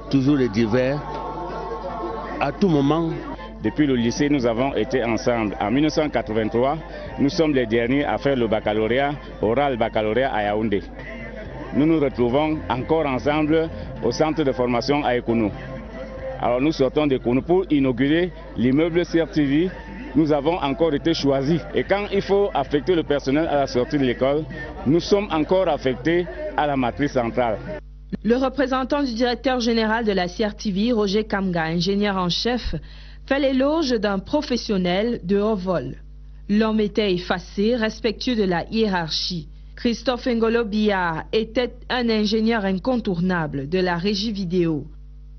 toujours les divers, à tout moment. Depuis le lycée, nous avons été ensemble. En 1983, nous sommes les derniers à faire le baccalauréat, oral baccalauréat à Yaoundé. Nous nous retrouvons encore ensemble au centre de formation à Ekounou. Alors nous sortons d'Ekounou pour inaugurer l'immeuble CRTV. Nous avons encore été choisis. Et quand il faut affecter le personnel à la sortie de l'école, nous sommes encore affectés à la matrice centrale. Le représentant du directeur général de la CRTV, Roger Kamga, ingénieur en chef, fait l'éloge d'un professionnel de haut vol. L'homme était effacé, respectueux de la hiérarchie. Christophe Ngolo Biya était un ingénieur incontournable de la régie vidéo.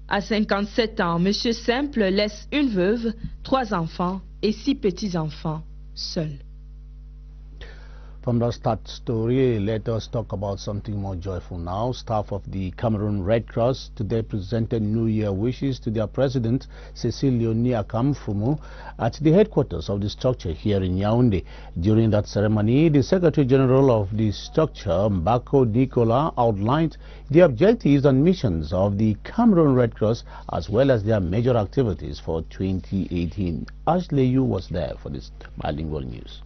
À 57 ans, M. Simple laisse une veuve, 3 enfants et 6 petits-enfants seuls. From the start story, let us talk about something more joyful now. Staff of the Cameroon Red Cross today presented New Year wishes to their president, Cecile Leonie Akamfumu, at the headquarters of the structure here in Yaoundé. During that ceremony, the Secretary General of the structure, Mbako Nicola, outlined the objectives and missions of the Cameroon Red Cross as well as their major activities for 2018. Ashley Yu was there for this bilingual news.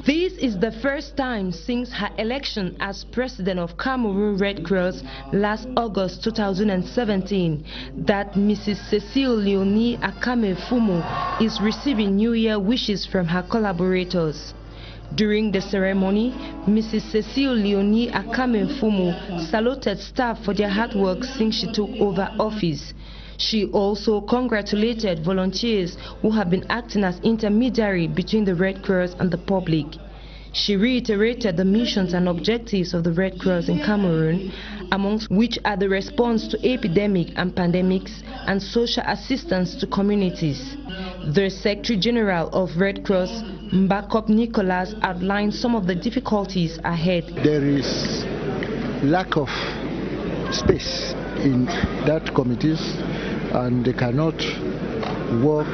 This is the first time since her election as president of Cameroon Red Cross last August 2017 that Mrs. Cecile Leonie Akamfumu is receiving New Year wishes from her collaborators. During the ceremony, Mrs. Cecile Leonie Akamfumu saluted staff for their hard work since she took over office. She also congratulated volunteers who have been acting as intermediary between the Red Cross and the public. She reiterated the missions and objectives of the Red Cross in Cameroon, amongst which are the response to epidemic and pandemics and social assistance to communities. The Secretary General of Red Cross, Mbakop Nicholas, outlined some of the difficulties ahead. There is lack of space in that committees and they cannot work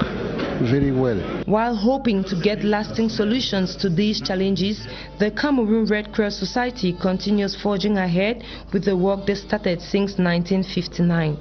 very well. While hoping to get lasting solutions to these challenges, the Cameroon Red Cross Society continues forging ahead with the work they started since 1959.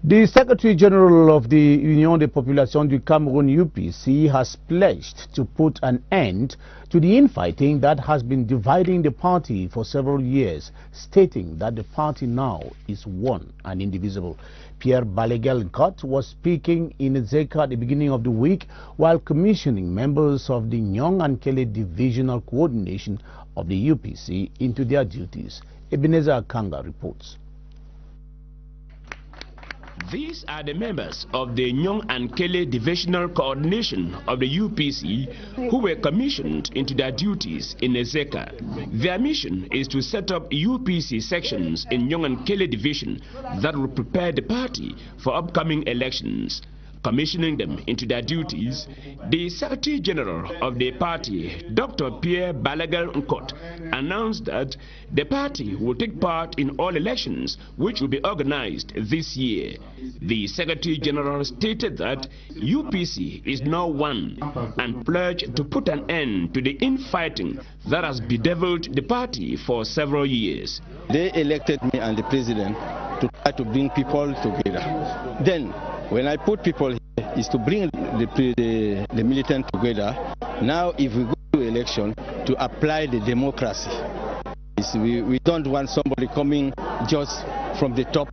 The Secretary General of the Union des Populations du Cameroun, UPC, has pledged to put an end to the infighting that has been dividing the party for several years, stating that the party now is one and indivisible. Pierre Balegal-Nkot was speaking in Ezeka at the beginning of the week while commissioning members of the Nyong and Kele Divisional Coordination of the UPC into their duties. Ebenezer Akanga reports. These are the members of the Nyong and Kele Divisional Coordination of the UPC who were commissioned into their duties in Ezeka. Their mission is to set up UPC sections in Nyong and Kele Division that will prepare the party for upcoming elections. Commissioning them into their duties, the Secretary General of the party, Dr. Pierre Balegal-Nkot, announced that the party will take part in all elections which will be organized this year. The Secretary General stated that UPC is now one and pledged to put an end to the infighting that has bedeviled the party for several years. They elected me and the president to try to bring people together. Then, when I put people here, is to bring the militant together. Now, if we go to election, to apply the democracy. We don't want somebody coming just from the top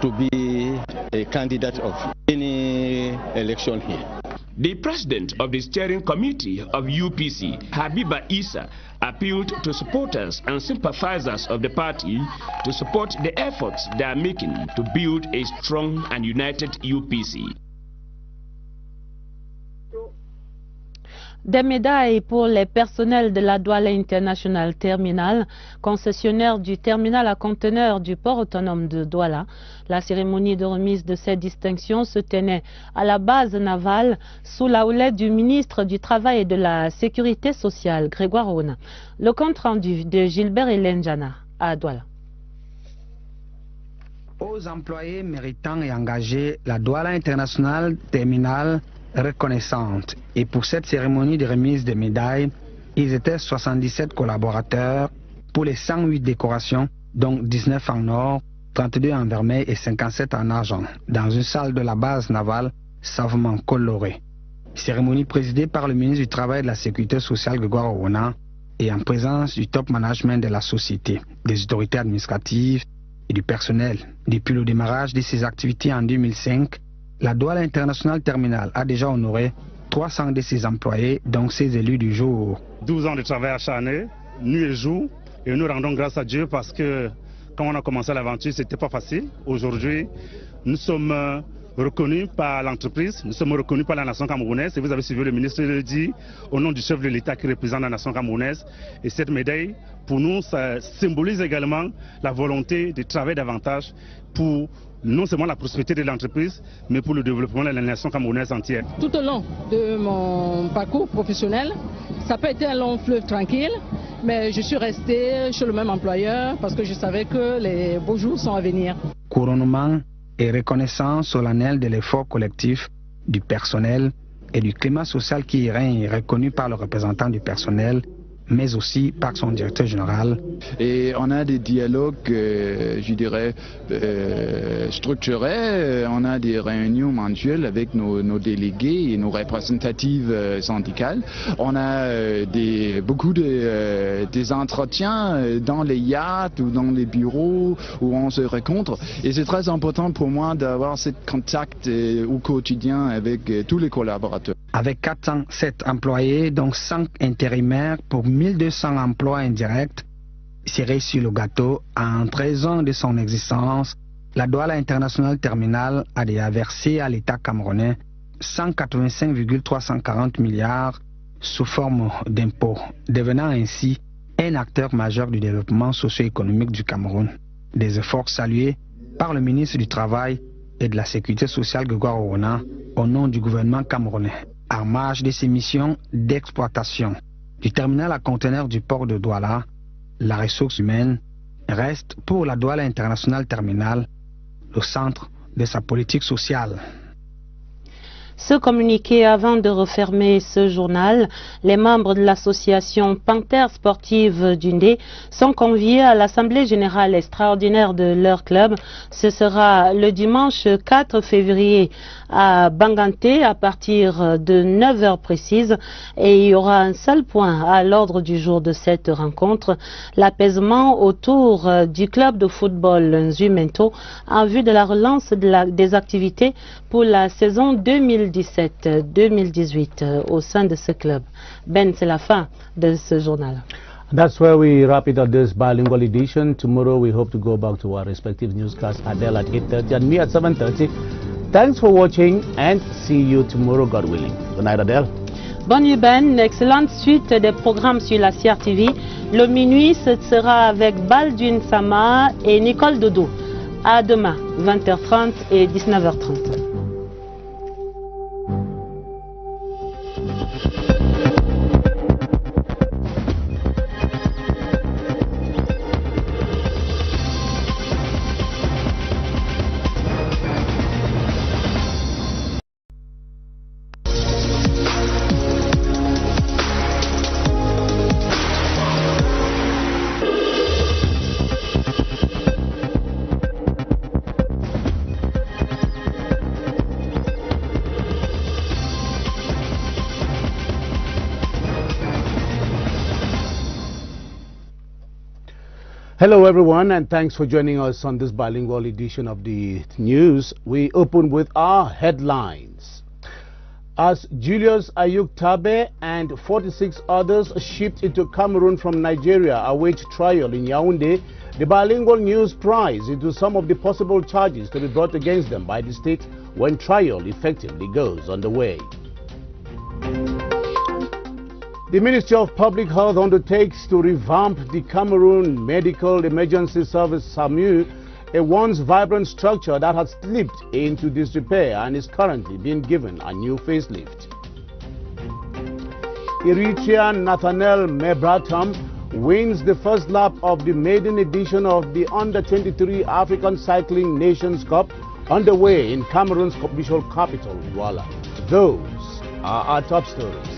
to be a candidate of any election here. The president of the steering committee of UPC, Habiba Issa, appealed to supporters and sympathizers of the party to support the efforts they are making to build a strong and united UPC. Des médailles pour les personnels de la Douala International Terminal, concessionnaire du terminal à conteneurs du port autonome de Douala. La cérémonie de remise de ces distinctions se tenait à la base navale sous la houlette du ministre du Travail et de la Sécurité sociale, Grégoire Auna. Le compte rendu de Gilbert Elenjana à Douala. Aux employés méritants et engagés, la Douala International Terminal reconnaissante. Et pour cette cérémonie de remise des médailles, ils étaient 77 collaborateurs pour les 108 décorations, dont 19 en or, 32 en vermeil et 57 en argent, dans une salle de la base navale savamment colorée. Cérémonie présidée par le ministre du Travail et de la Sécurité sociale, Grégoire Auna, et en présence du top management de la société, des autorités administratives et du personnel. Depuis le démarrage de ses activités en 2005, la Douala International Terminal a déjà honoré 300 de ses employés, donc ses élus du jour. 12 ans de travail acharné, nuit et jour, et nous rendons grâce à Dieu parce que quand on a commencé l'aventure, ce n'était pas facile. Aujourd'hui, nous sommes reconnus par l'entreprise, nous sommes reconnus par la nation camerounaise, et vous avez suivi le ministre le dit, au nom du chef de l'État qui représente la nation camerounaise. Et cette médaille, pour nous, ça symbolise également la volonté de travailler davantage pour non seulement la prospérité de l'entreprise, mais pour le développement de la nation camerounaise entière. Tout au long de mon parcours professionnel, ça n'a pas été un long fleuve tranquille, mais je suis resté chez le même employeur parce que je savais que les beaux jours sont à venir. Couronnement et reconnaissance solennelle de l'effort collectif du personnel et du climat social qui règne reconnu par le représentant du personnel, mais aussi par son directeur général. Et on a des dialogues, je dirais, structurés. On a des réunions mensuelles avec nos délégués et nos représentatives syndicales. On a beaucoup des entretiens dans les yachts ou dans les bureaux où on se rencontre. Et c'est très important pour moi d'avoir ce contact au quotidien avec tous les collaborateurs. Avec 407 employés, donc 5 intérimaires pour 1200 emplois indirects, serrés sur le gâteau, en 13 ans de son existence, la Douala International Terminal a déjà versé à l'État camerounais 185,340 milliards, sous forme d'impôts, devenant ainsi un acteur majeur du développement socio-économique du Cameroun. Des efforts salués par le ministre du Travail et de la Sécurité sociale Grégoire Orona au nom du gouvernement camerounais. En marge de ses missions d'exploitation du terminal à conteneurs du port de Douala, la ressource humaine reste pour la Douala International Terminal le centre de sa politique sociale. Ce communiqué avant de refermer ce journal, les membres de l'association Panthère Sportive d'Undé sont conviés à l'Assemblée Générale Extraordinaire de leur club. Ce sera le dimanche 4 février à Banganté à partir de 9h précises et il y aura un seul point à l'ordre du jour de cette rencontre, l'apaisement autour du club de football Nzumento en vue de la relance des activités pour la saison 2017-2018 au sein de ce club. Ben, c'est la fin de ce journal. That's where we wrap it up this bilingual edition. Tomorrow we hope to go back to our respective newscasts. Adele at 8:30 and me at 7:30. Thanks for watching and see you tomorrow, God willing. Good night, Adele. Bonne nuit, Ben. Excellente suite des programmes sur la CRTV. Le minuit, ce sera avec Baldwin Sama et Nicole Dodo. À demain, 20h30 et 19h30. Hello everyone, and thanks for joining us on this bilingual edition of the news. We open with our headlines. As Julius Ayuk Tabe and 46 others shipped into Cameroon from Nigeria await trial in Yaoundé, the bilingual news pries into some of the possible charges to be brought against them by the state when trial effectively goes underway. The Ministry of Public Health undertakes to revamp the Cameroon Medical Emergency Service SAMU, a once vibrant structure that has slipped into disrepair and is currently being given a new facelift. Eritrean Nathaniel Mebratam wins the first lap of the maiden edition of the Under-23 African Cycling Nations Cup underway in Cameroon's official capital, Douala. Those are our top stories.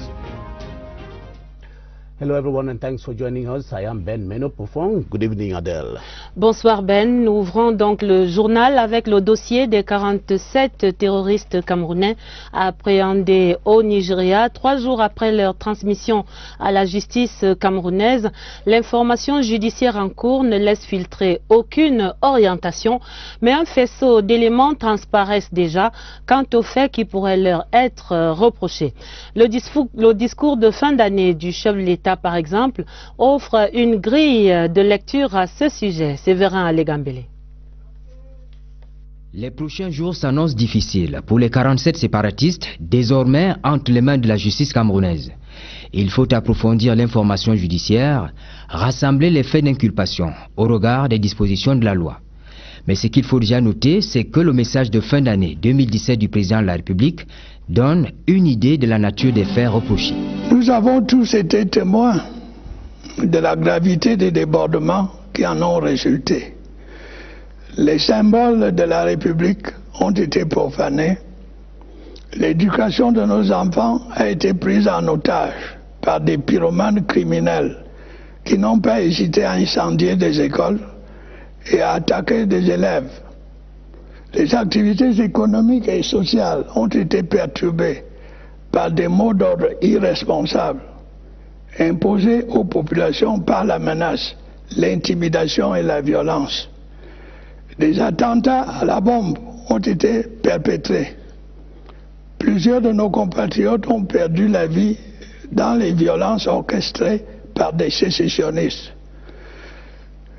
Hello everyone and thanks for joining us. I am Ben Menopofong. Good evening, Adele. Bonsoir Ben. Nous ouvrons donc le journal avec le dossier des 47 terroristes camerounais appréhendés au Nigeria 3 jours après leur transmission à la justice camerounaise. L'information judiciaire en cours ne laisse filtrer aucune orientation, mais un faisceau d'éléments transparaissent déjà quant aux faits qui pourraient leur être reprochés. Le discours de fin d'année du chef de l'État, par exemple, offre une grille de lecture à ce sujet. Séverin Alégambélé. Les prochains jours s'annoncent difficiles pour les 47 séparatistes, désormais entre les mains de la justice camerounaise. Il faut approfondir l'information judiciaire, rassembler les faits d'inculpation au regard des dispositions de la loi. Mais ce qu'il faut déjà noter, c'est que le message de fin d'année 2017 du président de la République donne une idée de la nature des faits reprochés. Nous avons tous été témoins de la gravité des débordements qui en ont résulté. Les symboles de la République ont été profanés. L'éducation de nos enfants a été prise en otage par des pyromanes criminels qui n'ont pas hésité à incendier des écoles et à attaquer des élèves. Les activités économiques et sociales ont été perturbées par des mots d'ordre irresponsables imposés aux populations par la menace, l'intimidation et la violence. Des attentats à la bombe ont été perpétrés. Plusieurs de nos compatriotes ont perdu la vie dans les violences orchestrées par des sécessionnistes.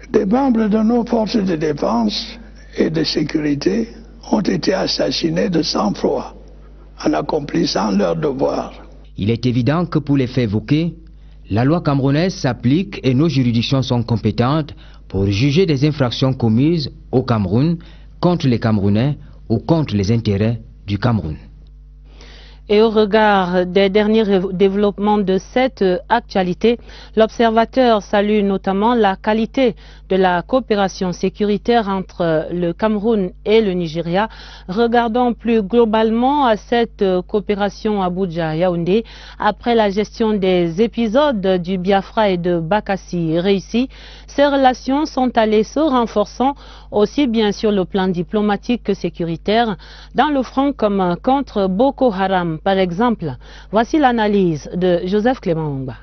Des membres de nos forces de défense et de sécurité ont été assassinés de sang-froid en accomplissant leur devoir. Il est évident que pour les faits évoqués, la loi camerounaise s'applique et nos juridictions sont compétentes pour juger des infractions commises au Cameroun contre les Camerounais ou contre les intérêts du Cameroun. Et au regard des derniers développements de cette actualité, l'observateur salue notamment la qualité de la coopération sécuritaire entre le Cameroun et le Nigeria. Regardons plus globalement à cette coopération Abuja-Yaoundé. Après la gestion des épisodes du Biafra et de Bakassi réussis, ces relations sont allées se renforçant aussi bien sur le plan diplomatique que sécuritaire dans le front comme contre Boko Haram. Par exemple, voici l'analyse de Joseph Clément Ongba.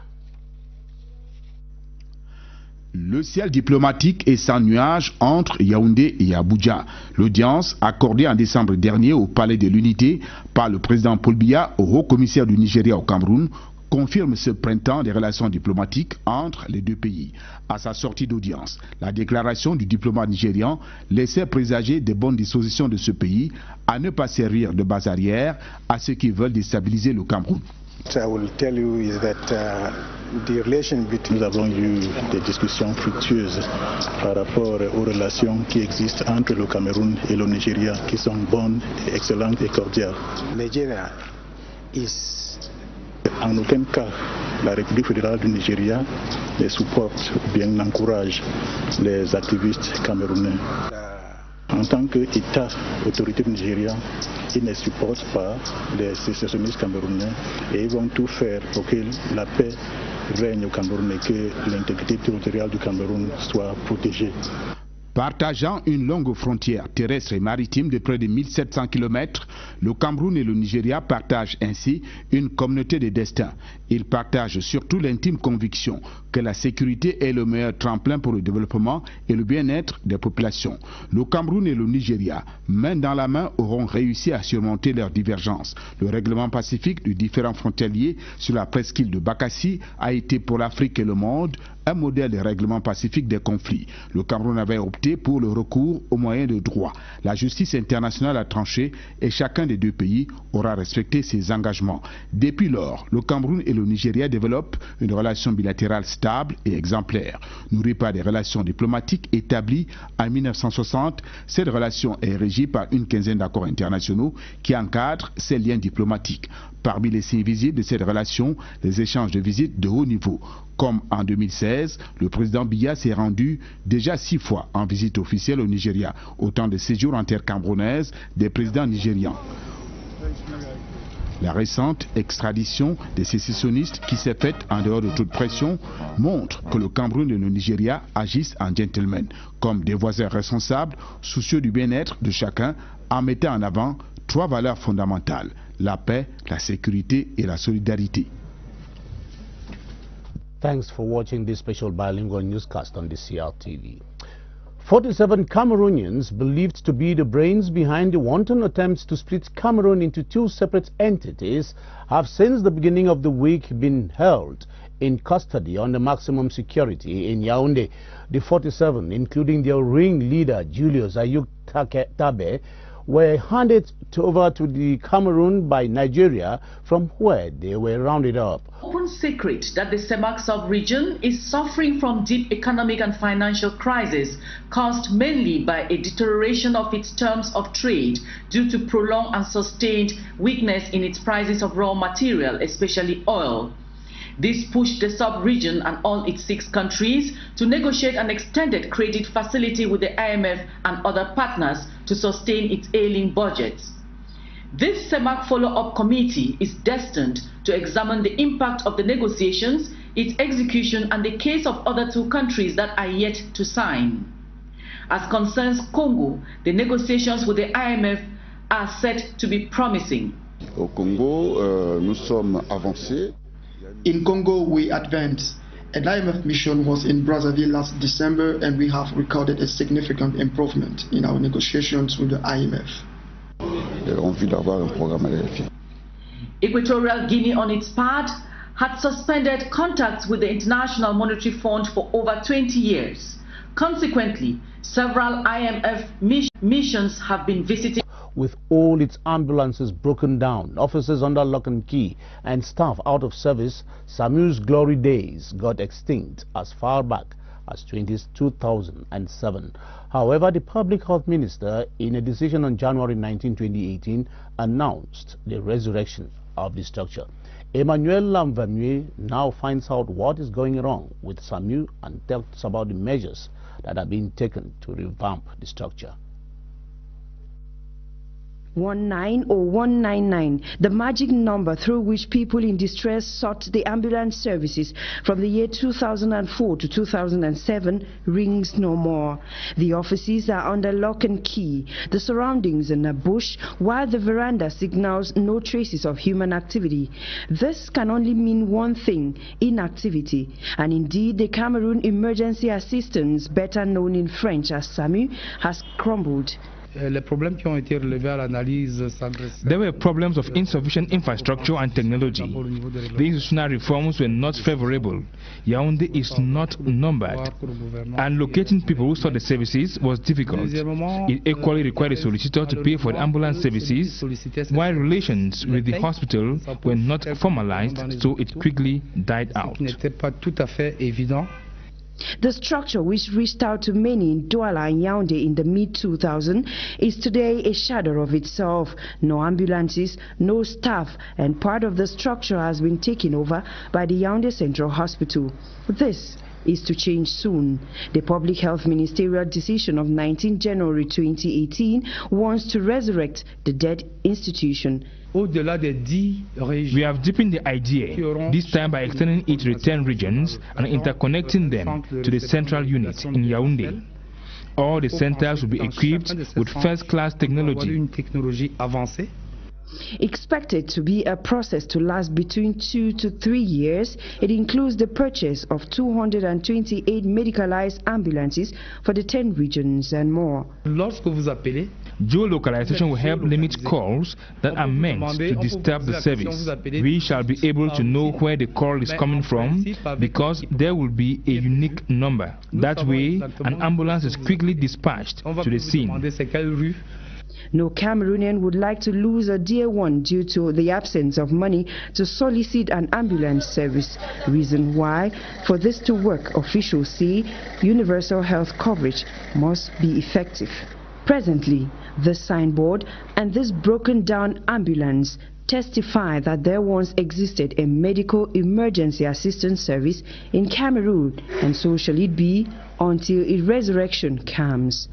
Le ciel diplomatique est sans nuage entre Yaoundé et Abuja. L'audience accordée en décembre dernier au Palais de l'Unité par le président Paul Biya au haut-commissaire du Nigeria au Cameroun confirme ce printemps des relations diplomatiques entre les deux pays. À sa sortie d'audience, la déclaration du diplomate nigérian laissait présager des bonnes dispositions de ce pays à ne pas servir de base arrière à ceux qui veulent déstabiliser le Cameroun. Nous avons eu des discussions fructueuses par rapport aux relations qui existent entre le Cameroun et le Nigeria, qui sont bonnes, excellentes et cordiales. En aucun cas, la République fédérale du Nigeria les supporte ou bien n'encourage les activistes camerounais. En tant qu'État, autorité du Nigeria, ils ne supportent pas les sécessionnistes camerounais et ils vont tout faire pour que la paix règne au Cameroun et que l'intégrité territoriale du Cameroun soit protégée. Partageant une longue frontière terrestre et maritime de près de 1700 km, le Cameroun et le Nigeria partagent ainsi une communauté de destin. Ils partagent surtout l'intime conviction que la sécurité est le meilleur tremplin pour le développement et le bien-être des populations. Le Cameroun et le Nigeria, main dans la main, auront réussi à surmonter leurs divergences. Le règlement pacifique de différents frontaliers sur la presqu'île de Bakassi a été pour l'Afrique et le monde un modèle de règlement pacifique des conflits. Le Cameroun avait opté pour le recours aux moyens de droit. La justice internationale a tranché et chacun des deux pays aura respecté ses engagements. Depuis lors, le Cameroun et le Nigeria développent une relation bilatérale stable et exemplaire. Nourrie par des relations diplomatiques établies en 1960, cette relation est régie par une quinzaine d'accords internationaux qui encadrent ces liens diplomatiques. Parmi les signes visibles de cette relation, les échanges de visites de haut niveau. Comme en 2016, le président Biya s'est rendu déjà 6 fois en visite officielle au Nigeria, autant de séjours en terre camerounaise des présidents nigérians. La récente extradition des sécessionnistes qui s'est faite en dehors de toute pression montre que le Cameroun et le Nigeria agissent en gentlemen, comme des voisins responsables, soucieux du bien-être de chacun, en mettant en avant 3 valeurs fondamentales: la paix, la sécurité et la solidarité. Thanks for watching this special bilingual newscast on the CRTV. 47 Cameroonians believed to be the brains behind the wanton attempts to split Cameroon into 2 separate entities have since the beginning of the week been held in custody under maximum security in Yaoundé. The 47, including their ringleader Julius Ayuk Tabe, were handed over to the Cameroon by Nigeria, from where they were rounded up. Open secret that the CEMAC sub-region is suffering from deep economic and financial crisis caused mainly by a deterioration of its terms of trade due to prolonged and sustained weakness in its prices of raw material, especially oil. This pushed the sub-region and all its 6 countries to negotiate an extended credit facility with the IMF and other partners to sustain its ailing budgets. This CEMAC follow-up committee is destined to examine the impact of the negotiations, its execution, and the case of other 2 countries that are yet to sign. As concerns Congo, the negotiations with the IMF are set to be promising. Au Congo, nous sommes avancés. In Congo, we advanced. An IMF mission was in Brazzaville last December, and we have recorded a significant improvement in our negotiations with the IMF. Equatorial Guinea, on its part, had suspended contacts with the International Monetary Fund for over 20 years. Consequently, several IMF missions have been visited. With all its ambulances broken down, officers under lock and key, and staff out of service, SAMU's glory days got extinct as far back as 2007. However, the Public Health Minister, in a decision on January 19, 2018, announced the resurrection of the structure. Emmanuel Lamvernier now finds out what is going wrong with SAMU and tells us about the measures that are being taken to revamp the structure. 19 or 199, the magic number through which people in distress sought the ambulance services from the year 2004 to 2007, rings no more. The offices are under lock and key, the surroundings in a bush, while the veranda signals no traces of human activity. This can only mean one thing: inactivity. And indeed, the Cameroon Emergency Assistance, better known in French as SAMU, has crumbled. There were problems of insufficient infrastructure and technology. The institutional reforms were not favorable. Yaoundé is not numbered, and locating people who sought the services was difficult. It equally required a solicitor to pay for the ambulance services, while relations with the hospital were not formalized, so it quickly died out. The structure, which reached out to many in Douala and Yaoundé in the mid-2000s, is today a shadow of itself. No ambulances, no staff, and part of the structure has been taken over by the Yaoundé Central Hospital. This is to change soon. The Public Health Ministerial decision of 19 January 2018 wants to resurrect the dead institution. We have deepened the idea, this time by extending it to the 10 regions and interconnecting them to the central unit in Yaoundé. All the centers will be equipped with first-class technology. Expected to be a process to last between 2 to 3 years, it includes the purchase of 228 medicalized ambulances for the 10 regions and more. Geolocalization will help limit calls that are meant to disturb the service. We shall be able to know where the call is coming from because there will be a unique number. That way, an ambulance is quickly dispatched to the scene. No Cameroonian would like to lose a dear one due to the absence of money to solicit an ambulance service. Reason why, for this to work, officials say universal health coverage must be effective. Presently, this signboard and this broken down ambulance testify that there once existed a medical emergency assistance service in Cameroon, and so shall it be until its resurrection comes.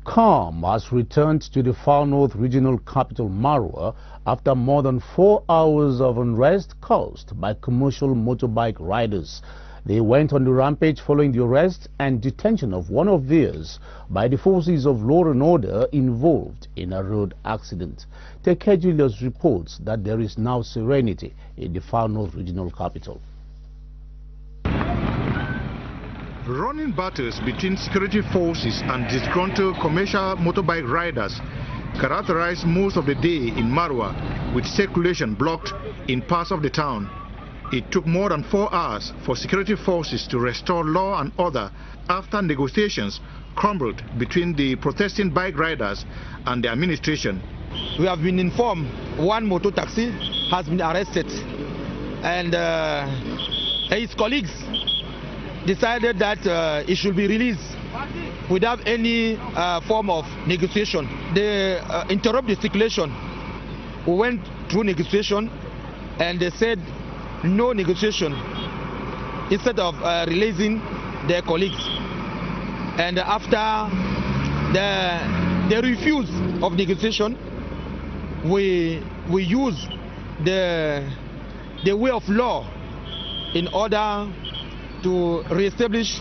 Calm has returned to the far north regional capital Maroua after more than 4 hours of unrest caused by commercial motorbike riders. They went on the rampage following the arrest and detention of one of theirs by the forces of law and order involved in a road accident. Teke Julius reports that there is now serenity in the far north regional capital. Running battles between security forces and disgruntled commercial motorbike riders characterized most of the day in Maroua, with circulation blocked in parts of the town. It took more than 4 hours for security forces to restore law and order after negotiations crumbled between the protesting bike riders and the administration. We have been informed one motor taxi has been arrested, and his colleagues decided that it should be released without any form of negotiation. They interrupt the circulation. We went through negotiation and they said no negotiation instead of releasing their colleagues. And after the refuse of negotiation, we use the way of law in order to re-establish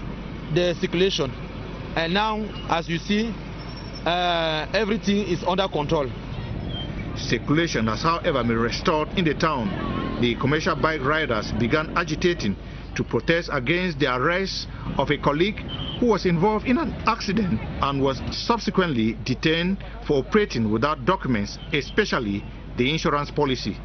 the circulation. And now, as you see, everything is under control. Circulation has, however, been restored in the town. The commercial bike riders began agitating to protest against the arrest of a colleague who was involved in an accident and was subsequently detained for operating without documents, especially the insurance policy.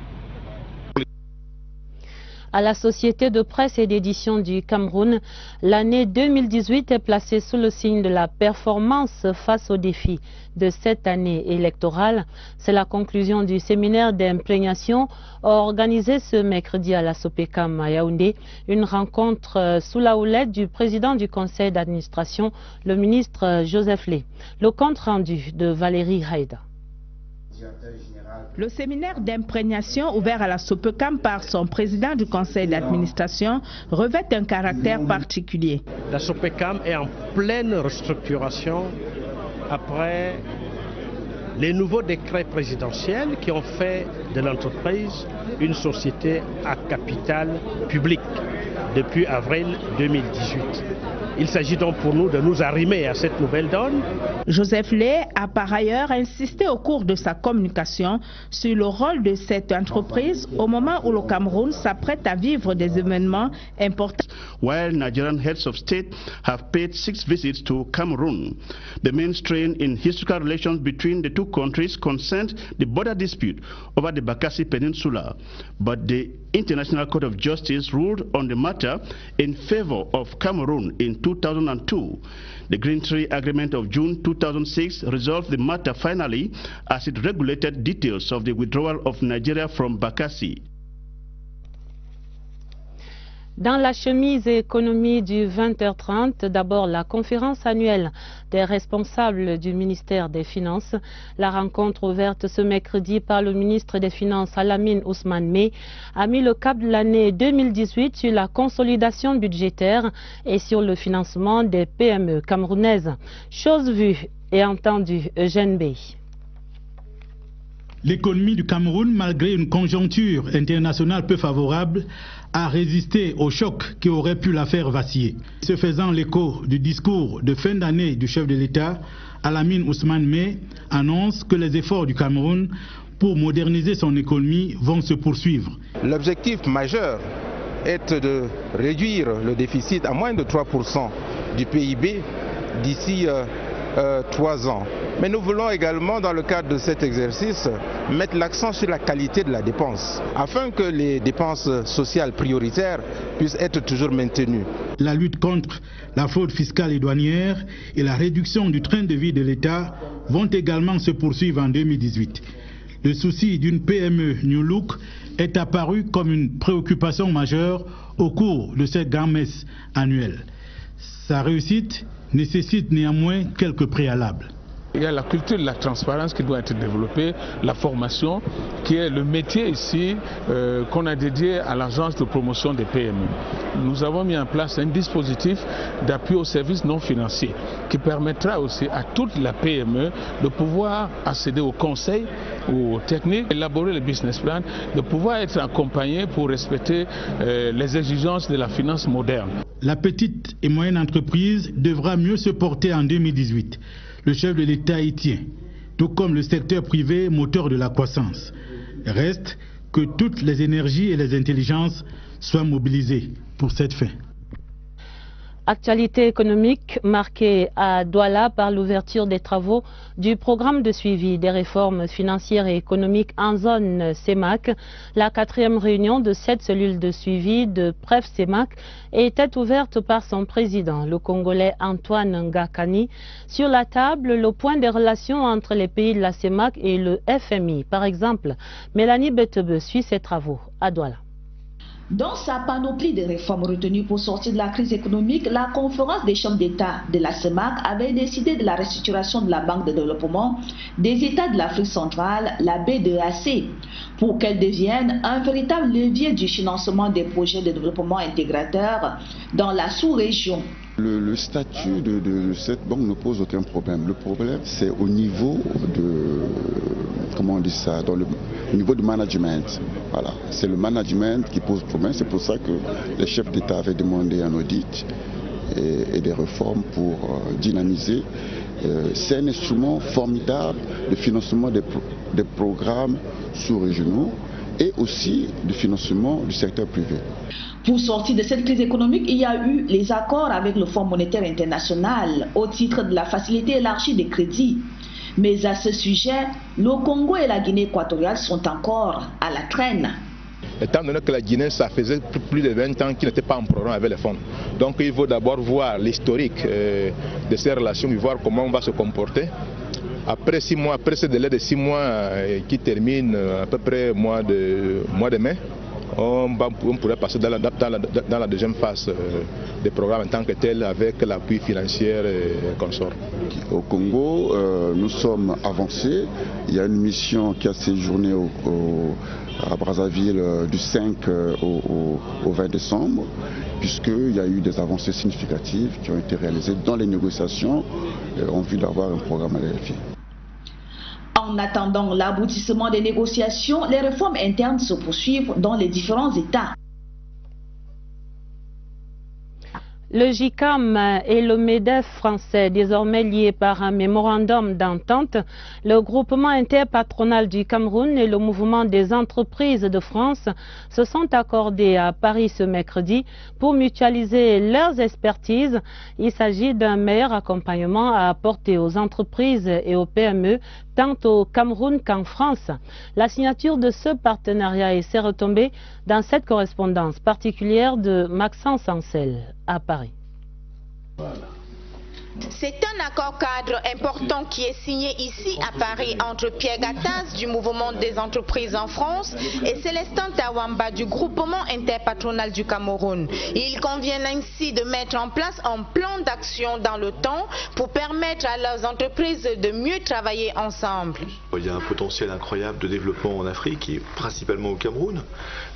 à la Société de presse et d'édition du Cameroun. L'année 2018 est placée sous le signe de la performance face aux défis de cette année électorale. C'est la conclusion du séminaire d'imprégnation organisé ce mercredi à la Sopecam à Yaoundé. Une rencontre sous la houlette du président du conseil d'administration, le ministre Joseph Lé. Le compte rendu de Valérie Haïda. Le séminaire d'imprégnation ouvert à la Sopecam par son président du conseil d'administration revêt un caractère particulier. La Sopecam est en pleine restructuration après les nouveaux décrets présidentiels qui ont fait de l'entreprise une société à capital public depuis avril 2018. Il s'agit donc pour nous de nous arrimer à cette nouvelle donne. Joseph Lé a par ailleurs insisté au cours de sa communication sur le rôle de cette entreprise au moment où le Cameroun s'apprête à vivre des événements importants. While Nigerian heads of state have paid 6 visits to Cameroon, the main strain in historical relations between the two countries concerned the border dispute over the Bakassi Peninsula. But the International Court of Justice ruled on the matter in favor of Cameroon in 2002. The Green Tree Agreement of June 2006 resolved the matter finally as it regulated details of the withdrawal of Nigeria from Bakassi. Dans la chemise économie du 20h30, d'abord la conférence annuelle des responsables du ministère des Finances. La rencontre ouverte ce mercredi par le ministre des Finances Alamine Ousmane Meh a mis le cap de l'année 2018 sur la consolidation budgétaire et sur le financement des PME camerounaises. Chose vue et entendue, Eugène Bey. L'économie du Cameroun, malgré une conjoncture internationale peu favorable, a résisté au choc qui aurait pu la faire vaciller. Se faisant l'écho du discours de fin d'année du chef de l'État, Alamine Ousmane Meh annonce que les efforts du Cameroun pour moderniser son économie vont se poursuivre. L'objectif majeur est de réduire le déficit à moins de 3% du PIB d'ici 3 ans. Mais nous voulons également, dans le cadre de cet exercice, mettre l'accent sur la qualité de la dépense, afin que les dépenses sociales prioritaires puissent être toujours maintenues. La lutte contre la fraude fiscale et douanière et la réduction du train de vie de l'État vont également se poursuivre en 2018. Le souci d'une PME New Look est apparu comme une préoccupation majeure au cours de cette grand-messe annuelle. Sa réussite nécessite néanmoins quelques préalables. Il y a la culture de la transparence qui doit être développée, la formation, qui est le métier ici qu'on a dédié à l'agence de promotion des PME. Nous avons mis en place un dispositif d'appui aux services non financiers qui permettra aussi à toute la PME de pouvoir accéder aux conseils, aux techniques, élaborer le business plan, de pouvoir être accompagné pour respecter les exigences de la finance moderne. La petite et moyenne entreprise devra mieux se porter en 2018. Le chef de l'État y tient, tout comme le secteur privé moteur de la croissance. Reste que toutes les énergies et les intelligences soient mobilisées pour cette fin. Actualité économique marquée à Douala par l'ouverture des travaux du programme de suivi des réformes financières et économiques en zone CEMAC. La 4e réunion de cette cellule de suivi de PREF CEMAC était ouverte par son président, le Congolais Antoine Ngakani. Sur la table, le point des relations entre les pays de la CEMAC et le FMI. Par exemple, Mélanie Betebe suit ses travaux à Douala. Dans sa panoplie de réformes retenues pour sortir de la crise économique, la conférence des chefs d'État de la CEMAC avait décidé de la restructuration de la Banque de développement des États de l'Afrique centrale, la BDAC, pour qu'elle devienne un véritable levier du financement des projets de développement intégrateurs dans la sous-région. Le statut de cette banque ne pose aucun problème. Le problème, c'est au niveau de, comment on dit ça, au niveau du management. Voilà, c'est le management qui pose problème. C'est pour ça que les chefs d'État avaient demandé un audit et des réformes pour dynamiser. C'est un instrument formidable de financement des programmes sous-régionaux et aussi de financement du secteur privé. Pour sortir de cette crise économique, il y a eu les accords avec le Fonds monétaire international au titre de la facilité élargie des crédits. Mais à ce sujet, le Congo et la Guinée équatoriale sont encore à la traîne. étant donné que la Guinée, ça faisait plus de 20 ans qu'il n'était pas en programme avec les fonds. Donc il faut d'abord voir l'historique de ces relations, voir comment on va se comporter. Après 6 mois, après ce délai de 6 mois qui termine à peu près mois de mai, on pourrait passer dans la deuxième phase des programmes en tant que tel avec l'appui financier et consort. Au Congo, nous sommes avancés. Il y a une mission qui a séjourné à Brazzaville du 5 au 20 décembre, puisqu'il y a eu des avancées significatives qui ont été réalisées dans les négociations en vue d'avoir un programme à l'RFI. En attendant l'aboutissement des négociations, les réformes internes se poursuivent dans les différents États. Le JICAM et le MEDEF français, désormais liés par un mémorandum d'entente, le groupement interpatronal du Cameroun et le mouvement des entreprises de France se sont accordés à Paris ce mercredi pour mutualiser leurs expertises. Il s'agit d'un meilleur accompagnement à apporter aux entreprises et aux PME, tant au Cameroun qu'en France. La signature de ce partenariat et ses retombées dans cette correspondance particulière de Maxence Ancel à Paris. C'est un accord cadre important qui est signé ici à Paris entre Pierre Gattaz du mouvement des entreprises en France et Célestin Tawamba du groupement interpatronal du Cameroun. Il convient ainsi de mettre en place un plan d'action dans le temps pour permettre à leurs entreprises de mieux travailler ensemble. Il y a un potentiel incroyable de développement en Afrique et principalement au Cameroun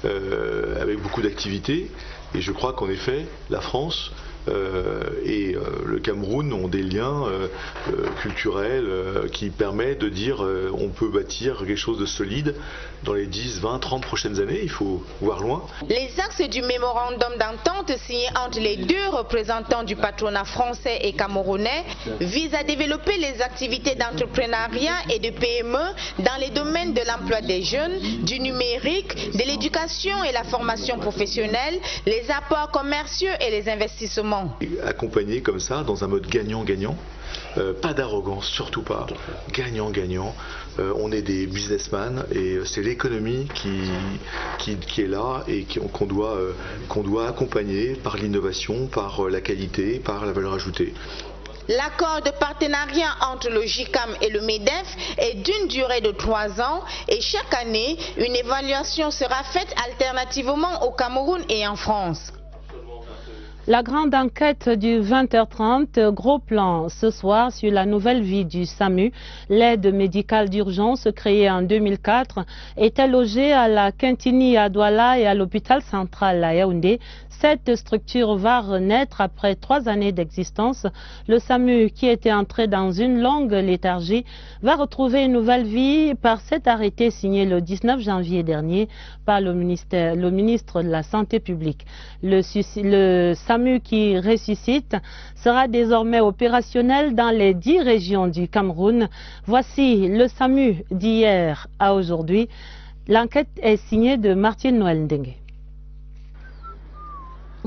avec beaucoup d'activités et je crois qu'en effet la France et le Cameroun ont des liens culturels qui permettent de dire on peut bâtir quelque chose de solide dans les 10, 20, 30 prochaines années, il faut voir loin. Les axes du mémorandum d'entente signé entre les deux représentants du patronat français et camerounais visent à développer les activités d'entrepreneuriat et de PME dans les domaines de l'emploi des jeunes, du numérique, de l'éducation et la formation professionnelle, les apports commerciaux et les investissements. Accompagné comme ça, dans un mode gagnant-gagnant, pas d'arrogance, surtout pas, gagnant-gagnant, on est des businessmen et c'est l'économie qui est là et qu'on doit accompagner par l'innovation, par la qualité, par la valeur ajoutée. L'accord de partenariat entre le JICAM et le MEDEF est d'une durée de 3 ans et chaque année, une évaluation sera faite alternativement au Cameroun et en France. La grande enquête du 20h30, gros plan ce soir sur la nouvelle vie du SAMU. L'aide médicale d'urgence créée en 2004 était logée à la Quintini à Douala et à l'hôpital central à Yaoundé. Cette structure va renaître après 3 années d'existence. Le SAMU, qui était entré dans une longue léthargie, va retrouver une nouvelle vie par cet arrêté signé le 19 janvier dernier par le ministre de la Santé publique. Le SAMU qui ressuscite sera désormais opérationnel dans les 10 régions du Cameroun. Voici le SAMU d'hier à aujourd'hui. L'enquête est signée de Martine Noël Ndengue.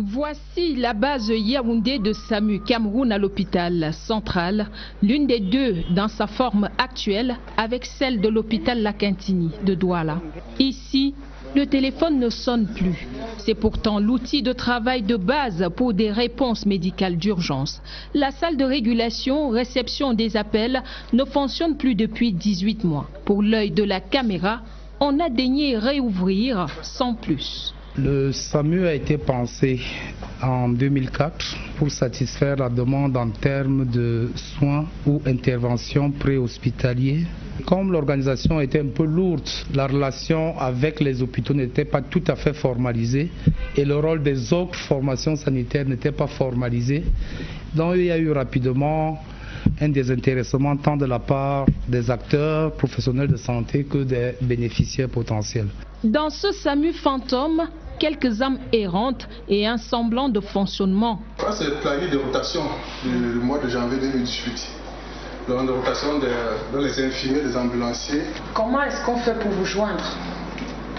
Voici la base Yaoundé de SAMU Cameroun à l'hôpital central, l'une des deux dans sa forme actuelle avec celle de l'hôpital La Quintini de Douala. Ici, le téléphone ne sonne plus. C'est pourtant l'outil de travail de base pour des réponses médicales d'urgence. La salle de régulation, réception des appels ne fonctionne plus depuis 18 mois. Pour l'œil de la caméra, on a daigné réouvrir sans plus. Le SAMU a été pensé en 2004 pour satisfaire la demande en termes de soins ou interventions préhospitaliers. Comme l'organisation était un peu lourde, la relation avec les hôpitaux n'était pas tout à fait formalisée et le rôle des autres formations sanitaires n'était pas formalisé. Donc il y a eu rapidement un désintéressement tant de la part des acteurs professionnels de santé que des bénéficiaires potentiels. Dans ce SAMU fantôme, quelques âmes errantes et un semblant de fonctionnement. Ça, c'est le planning de rotation du mois de janvier 2018. Donc, de rotation dans les infirmiers, des ambulanciers. Comment est-ce qu'on fait pour vous joindre?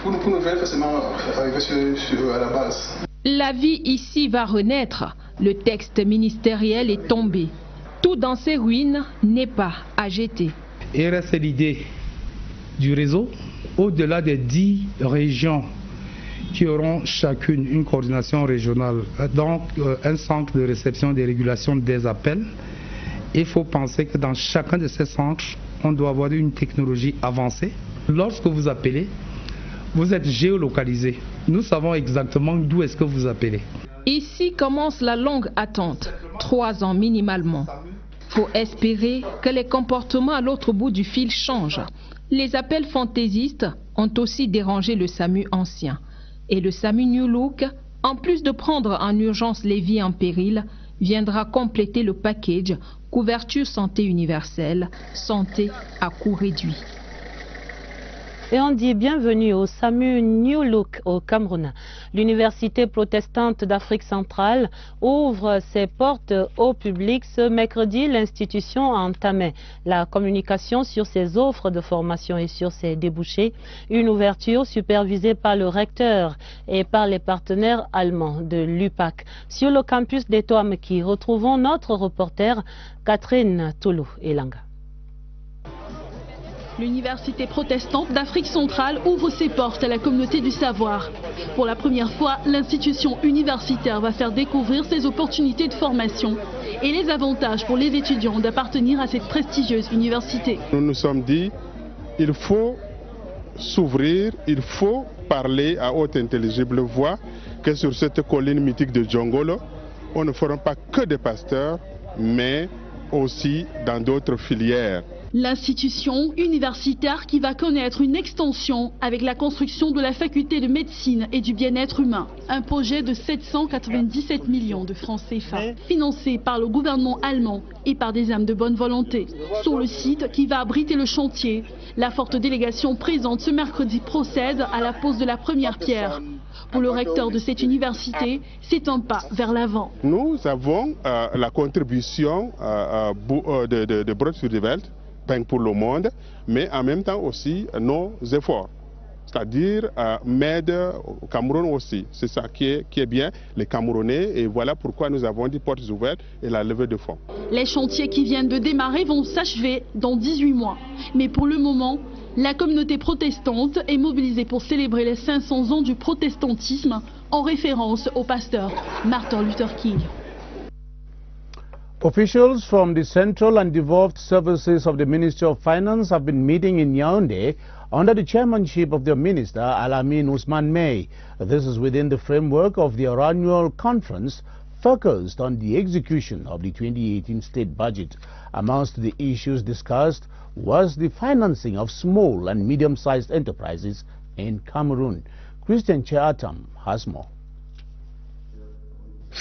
Pour nous faire forcément arriver à la base. La vie ici va renaître. Le texte ministériel est tombé. Tout dans ces ruines n'est pas à jeter. Il reste l'idée du réseau au-delà des 10 régions qui auront chacune une coordination régionale, donc un centre de réception et de régulation des appels. Il faut penser que dans chacun de ces centres, on doit avoir une technologie avancée. Lorsque vous appelez, vous êtes géolocalisé. Nous savons exactement d'où est-ce que vous appelez. Ici commence la longue attente, 3 ans minimalement. Faut espérer que les comportements à l'autre bout du fil changent. Les appels fantaisistes ont aussi dérangé le SAMU ancien. Et le SAMU New Look, en plus de prendre en urgence les vies en péril, viendra compléter le package couverture santé universelle, santé à coût réduit. Et on dit bienvenue au SAMU New Look au Cameroun. L'Université protestante d'Afrique centrale ouvre ses portes au public. Ce mercredi, l'institution a entamé la communication sur ses offres de formation et sur ses débouchés. Une ouverture supervisée par le recteur et par les partenaires allemands de l'UPAC. Sur le campus d'Etoameki, retrouvons notre reporter Catherine Toulou-Elanga. L'Université protestante d'Afrique centrale ouvre ses portes à la communauté du savoir. Pour la première fois, l'institution universitaire va faire découvrir ses opportunités de formation et les avantages pour les étudiants d'appartenir à cette prestigieuse université. Nous nous sommes dit, il faut s'ouvrir, il faut parler à haute intelligible voix que sur cette colline mythique de Djongolo, on ne fera pas que des pasteurs, mais aussi dans d'autres filières. L'institution universitaire qui va connaître une extension avec la construction de la faculté de médecine et du bien-être humain. Un projet de 797 millions de francs CFA, financé par le gouvernement allemand et par des âmes de bonne volonté. Sur le site qui va abriter le chantier, la forte délégation présente ce mercredi procède à la pose de la première pierre. Pour le recteur de cette université, c'est un pas vers l'avant. Nous avons la contribution de Broad für die Welt, Pain pour le monde, mais en même temps aussi nos efforts. C'est-à-dire m'aide au Cameroun aussi. C'est ça qui est bien, les Camerounais, et voilà pourquoi nous avons dit portes ouvertes et la levée de fonds. Les chantiers qui viennent de démarrer vont s'achever dans 18 mois. Mais pour le moment, la communauté protestante est mobilisée pour célébrer les 500 ans du protestantisme en référence au pasteur Martin Luther King. Officials from the Central and Devolved Services of the Ministry of Finance have been meeting in Yaoundé under the chairmanship of their minister, Al-Amin Ousmane May. This is within the framework of their annual conference focused on the execution of the 2018 state budget. Amongst the issues discussed was the financing of small and medium-sized enterprises in Cameroon. Christian Cheatam has more.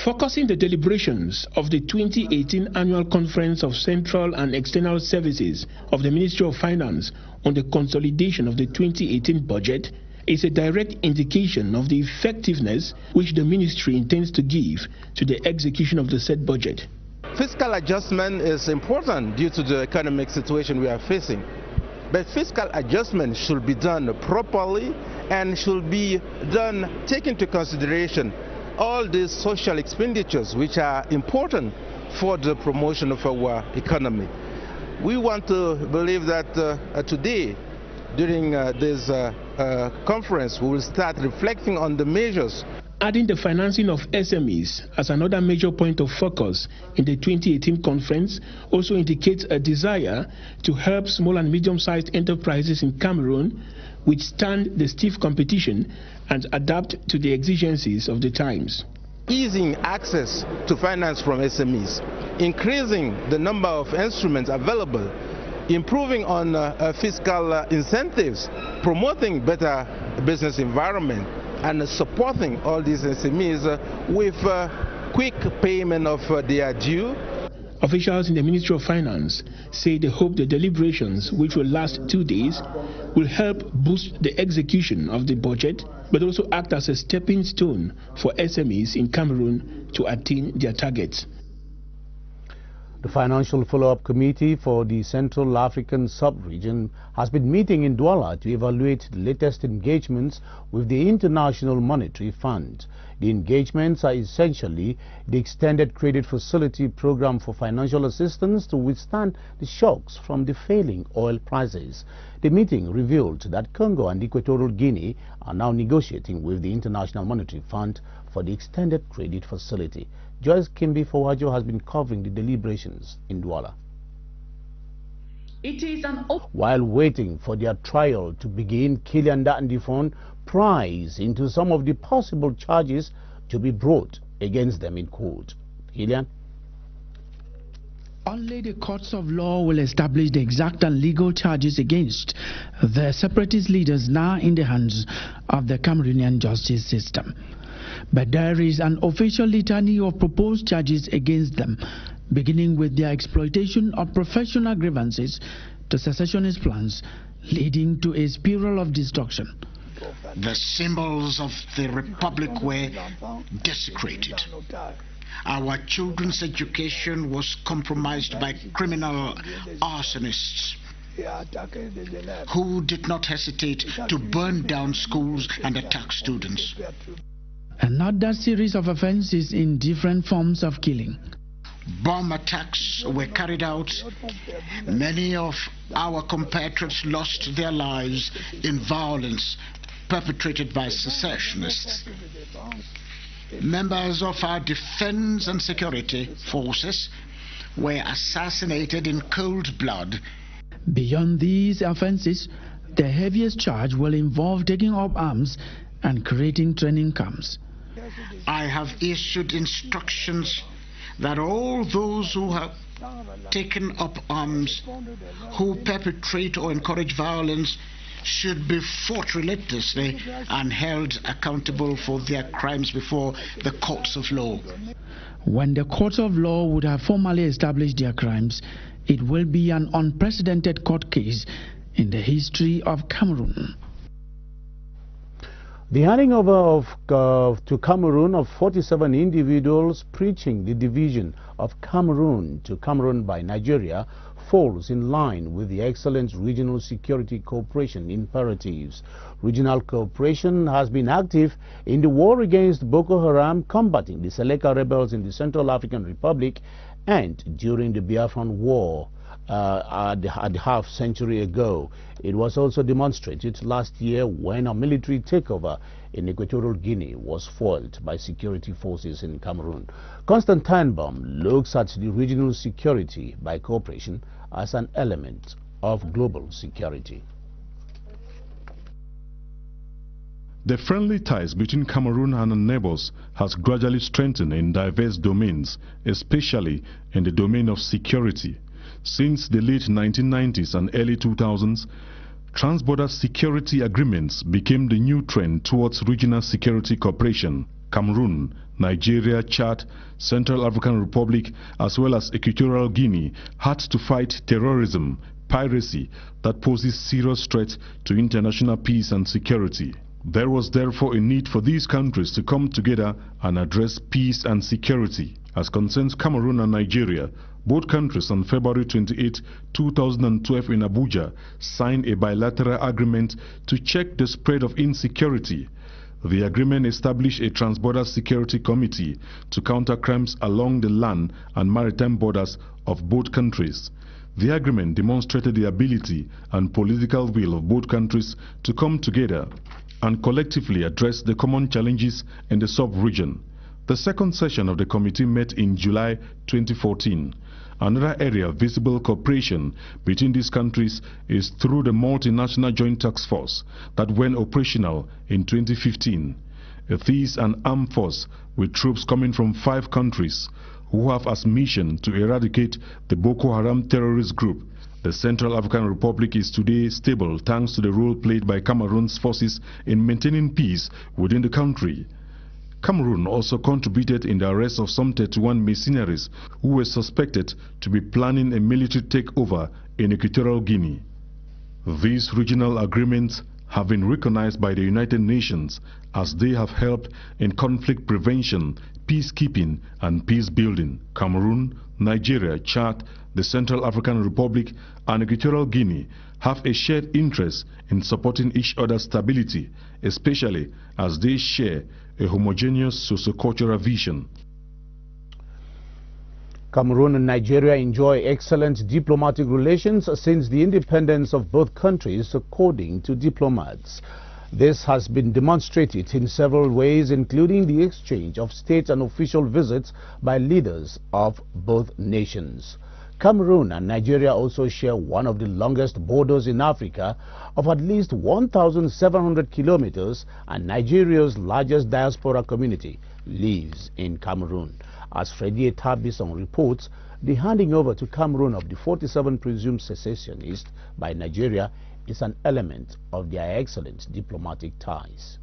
Focusing the deliberations of the 2018 Annual Conference of Central and External Services of the Ministry of Finance on the consolidation of the 2018 budget is a direct indication of the effectiveness which the ministry intends to give to the execution of the said budget. Fiscal adjustment is important due to the economic situation we are facing. But fiscal adjustment should be done properly and should be done taking into consideration all these social expenditures which are important for the promotion of our economy. We want to believe that today, during this conference, we will start reflecting on the measures. Adding the financing of SMEs as another major point of focus in the 2018 conference also indicates a desire to help small and medium-sized enterprises in Cameroon withstand the stiff competition and adapt to the exigencies of the times. Easing access to finance from SMEs, increasing the number of instruments available, improving on fiscal incentives, promoting better business environment, and supporting all these SMEs with quick payment of their due. Officials in the Ministry of Finance say they hope the deliberations, which will last 2 days, will help boost the execution of the budget, but also act as a stepping stone for SMEs in Cameroon to attain their targets. The Financial Follow-up Committee for the Central African Sub-Region has been meeting in Douala to evaluate the latest engagements with the International Monetary Fund. The engagements are essentially the Extended Credit Facility Program for financial assistance to withstand the shocks from the falling oil prices. The meeting revealed that Congo and Equatorial Guinea are now negotiating with the International Monetary Fund for the Extended Credit Facility. Joyce Kimbi Fowajo has been covering the deliberations in Douala. It is an While waiting for their trial to begin, Kylian Ndandifon pries into some of the possible charges to be brought against them in court. Kylian? Only the courts of law will establish the exact and legal charges against the separatist leaders now in the hands of the Cameroonian justice system. But there is an official litany of proposed charges against them, beginning with their exploitation of professional grievances to secessionist plans, leading to a spiral of destruction. The symbols of the Republic were desecrated. Our children's education was compromised by criminal arsonists who did not hesitate to burn down schools and attack students. Another series of offenses in different forms of killing. Bomb attacks were carried out. Many of our compatriots lost their lives in violence perpetrated by secessionists. Members of our defense and security forces were assassinated in cold blood. Beyond these offenses, the heaviest charge will involve taking up arms and creating training camps. I have issued instructions that all those who have taken up arms, who perpetrate or encourage violence, should be fought relentlessly and held accountable for their crimes before the courts of law. When the courts of law would have formally established their crimes, it will be an unprecedented court case in the history of Cameroon. The handing over to Cameroon of 47 individuals preaching the division of Cameroon to Cameroon by Nigeria falls in line with the excellent regional security cooperation imperatives. Regional cooperation has been active in the war against Boko Haram, combating the Seleka rebels in the Central African Republic, and during the Biafran War a half century ago. It was also demonstrated last year when a military takeover in Equatorial Guinea was foiled by security forces in Cameroon. Constantine Baum looks at the regional security by cooperation as an element of global security. The friendly ties between Cameroon and her neighbors has gradually strengthened in diverse domains, especially in the domain of security. Since the late 1990s and early 2000s, transborder security agreements became the new trend towards regional security cooperation. Cameroon, Nigeria, Chad, Central African Republic, as well as Equatorial Guinea had to fight terrorism, piracy that poses serious threat to international peace and security. There was therefore a need for these countries to come together and address peace and security. As concerns Cameroon and Nigeria, both countries on February 28, 2012 in Abuja signed a bilateral agreement to check the spread of insecurity. The agreement established a transborder security committee to counter crimes along the land and maritime borders of both countries. The agreement demonstrated the ability and political will of both countries to come together and collectively address the common challenges in the sub-region. The second session of the committee met in July 2014. Another area of visible cooperation between these countries is through the multinational joint task force that went operational in 2015. It is an armed force with troops coming from 5 countries who have as mission to eradicate the Boko Haram terrorist group. The Central African Republic is today stable thanks to the role played by Cameroon's forces in maintaining peace within the country. Cameroon also contributed in the arrest of some 31 mercenaries who were suspected to be planning a military takeover in Equatorial Guinea. These regional agreements have been recognized by the United Nations as they have helped in conflict prevention, peacekeeping and peace building. Cameroon, Nigeria, Chad, the Central African Republic and Equatorial Guinea have a shared interest in supporting each other's stability, especially as they share a homogeneous socio-cultural vision. Cameroon and Nigeria enjoy excellent diplomatic relations since the independence of both countries, according to diplomats. This has been demonstrated in several ways, including the exchange of state and official visits by leaders of both nations. Cameroon and Nigeria also share one of the longest borders in Africa of at least 1,700 kilometers, and Nigeria's largest diaspora community lives in Cameroon. As Freddie Etabison reports, the handing over to Cameroon of the 47 presumed secessionists by Nigeria is an element of their excellent diplomatic ties.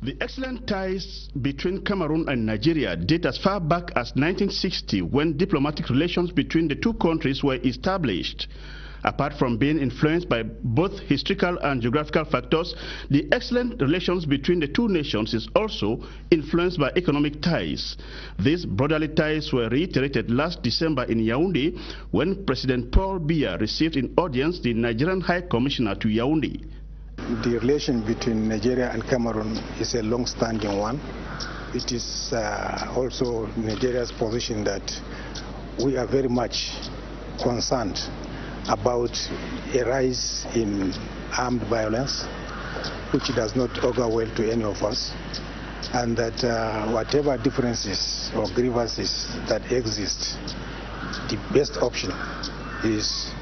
The excellent ties between Cameroon and Nigeria date as far back as 1960, when diplomatic relations between the two countries were established. Apart from being influenced by both historical and geographical factors, the excellent relations between the two nations is also influenced by economic ties. These brotherly ties were reiterated last December in Yaoundé when President Paul Biya received in audience the Nigerian High Commissioner to Yaoundé. The relation between Nigeria and Cameroon is a long-standing one. It is also Nigeria's position that we are very much concerned about a rise in armed violence, which does not augur well to any of us, and that whatever differences or grievances that exist, the best option is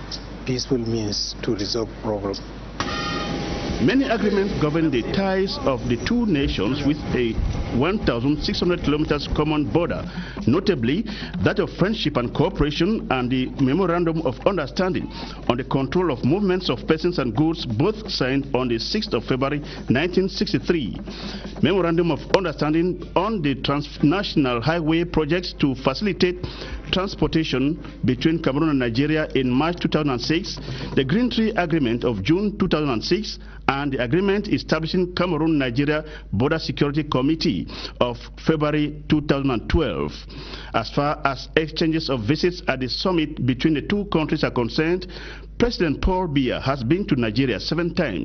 peaceful means to resolve problems. Many agreements govern the ties of the two nations with a 1,600 kilometers common border, notably that of friendship and cooperation and the Memorandum of Understanding on the control of movements of persons and goods, both signed on the 6th of February 1963. Memorandum of Understanding on the transnational highway projects to facilitate transportation between Cameroon and Nigeria in March 2006, the Green Tree Agreement of June 2006, and the agreement establishing Cameroon-Nigeria Border Security Committee of February 2012. As far as exchanges of visits at the summit between the two countries are concerned, President Paul Biya has been to Nigeria 7 times.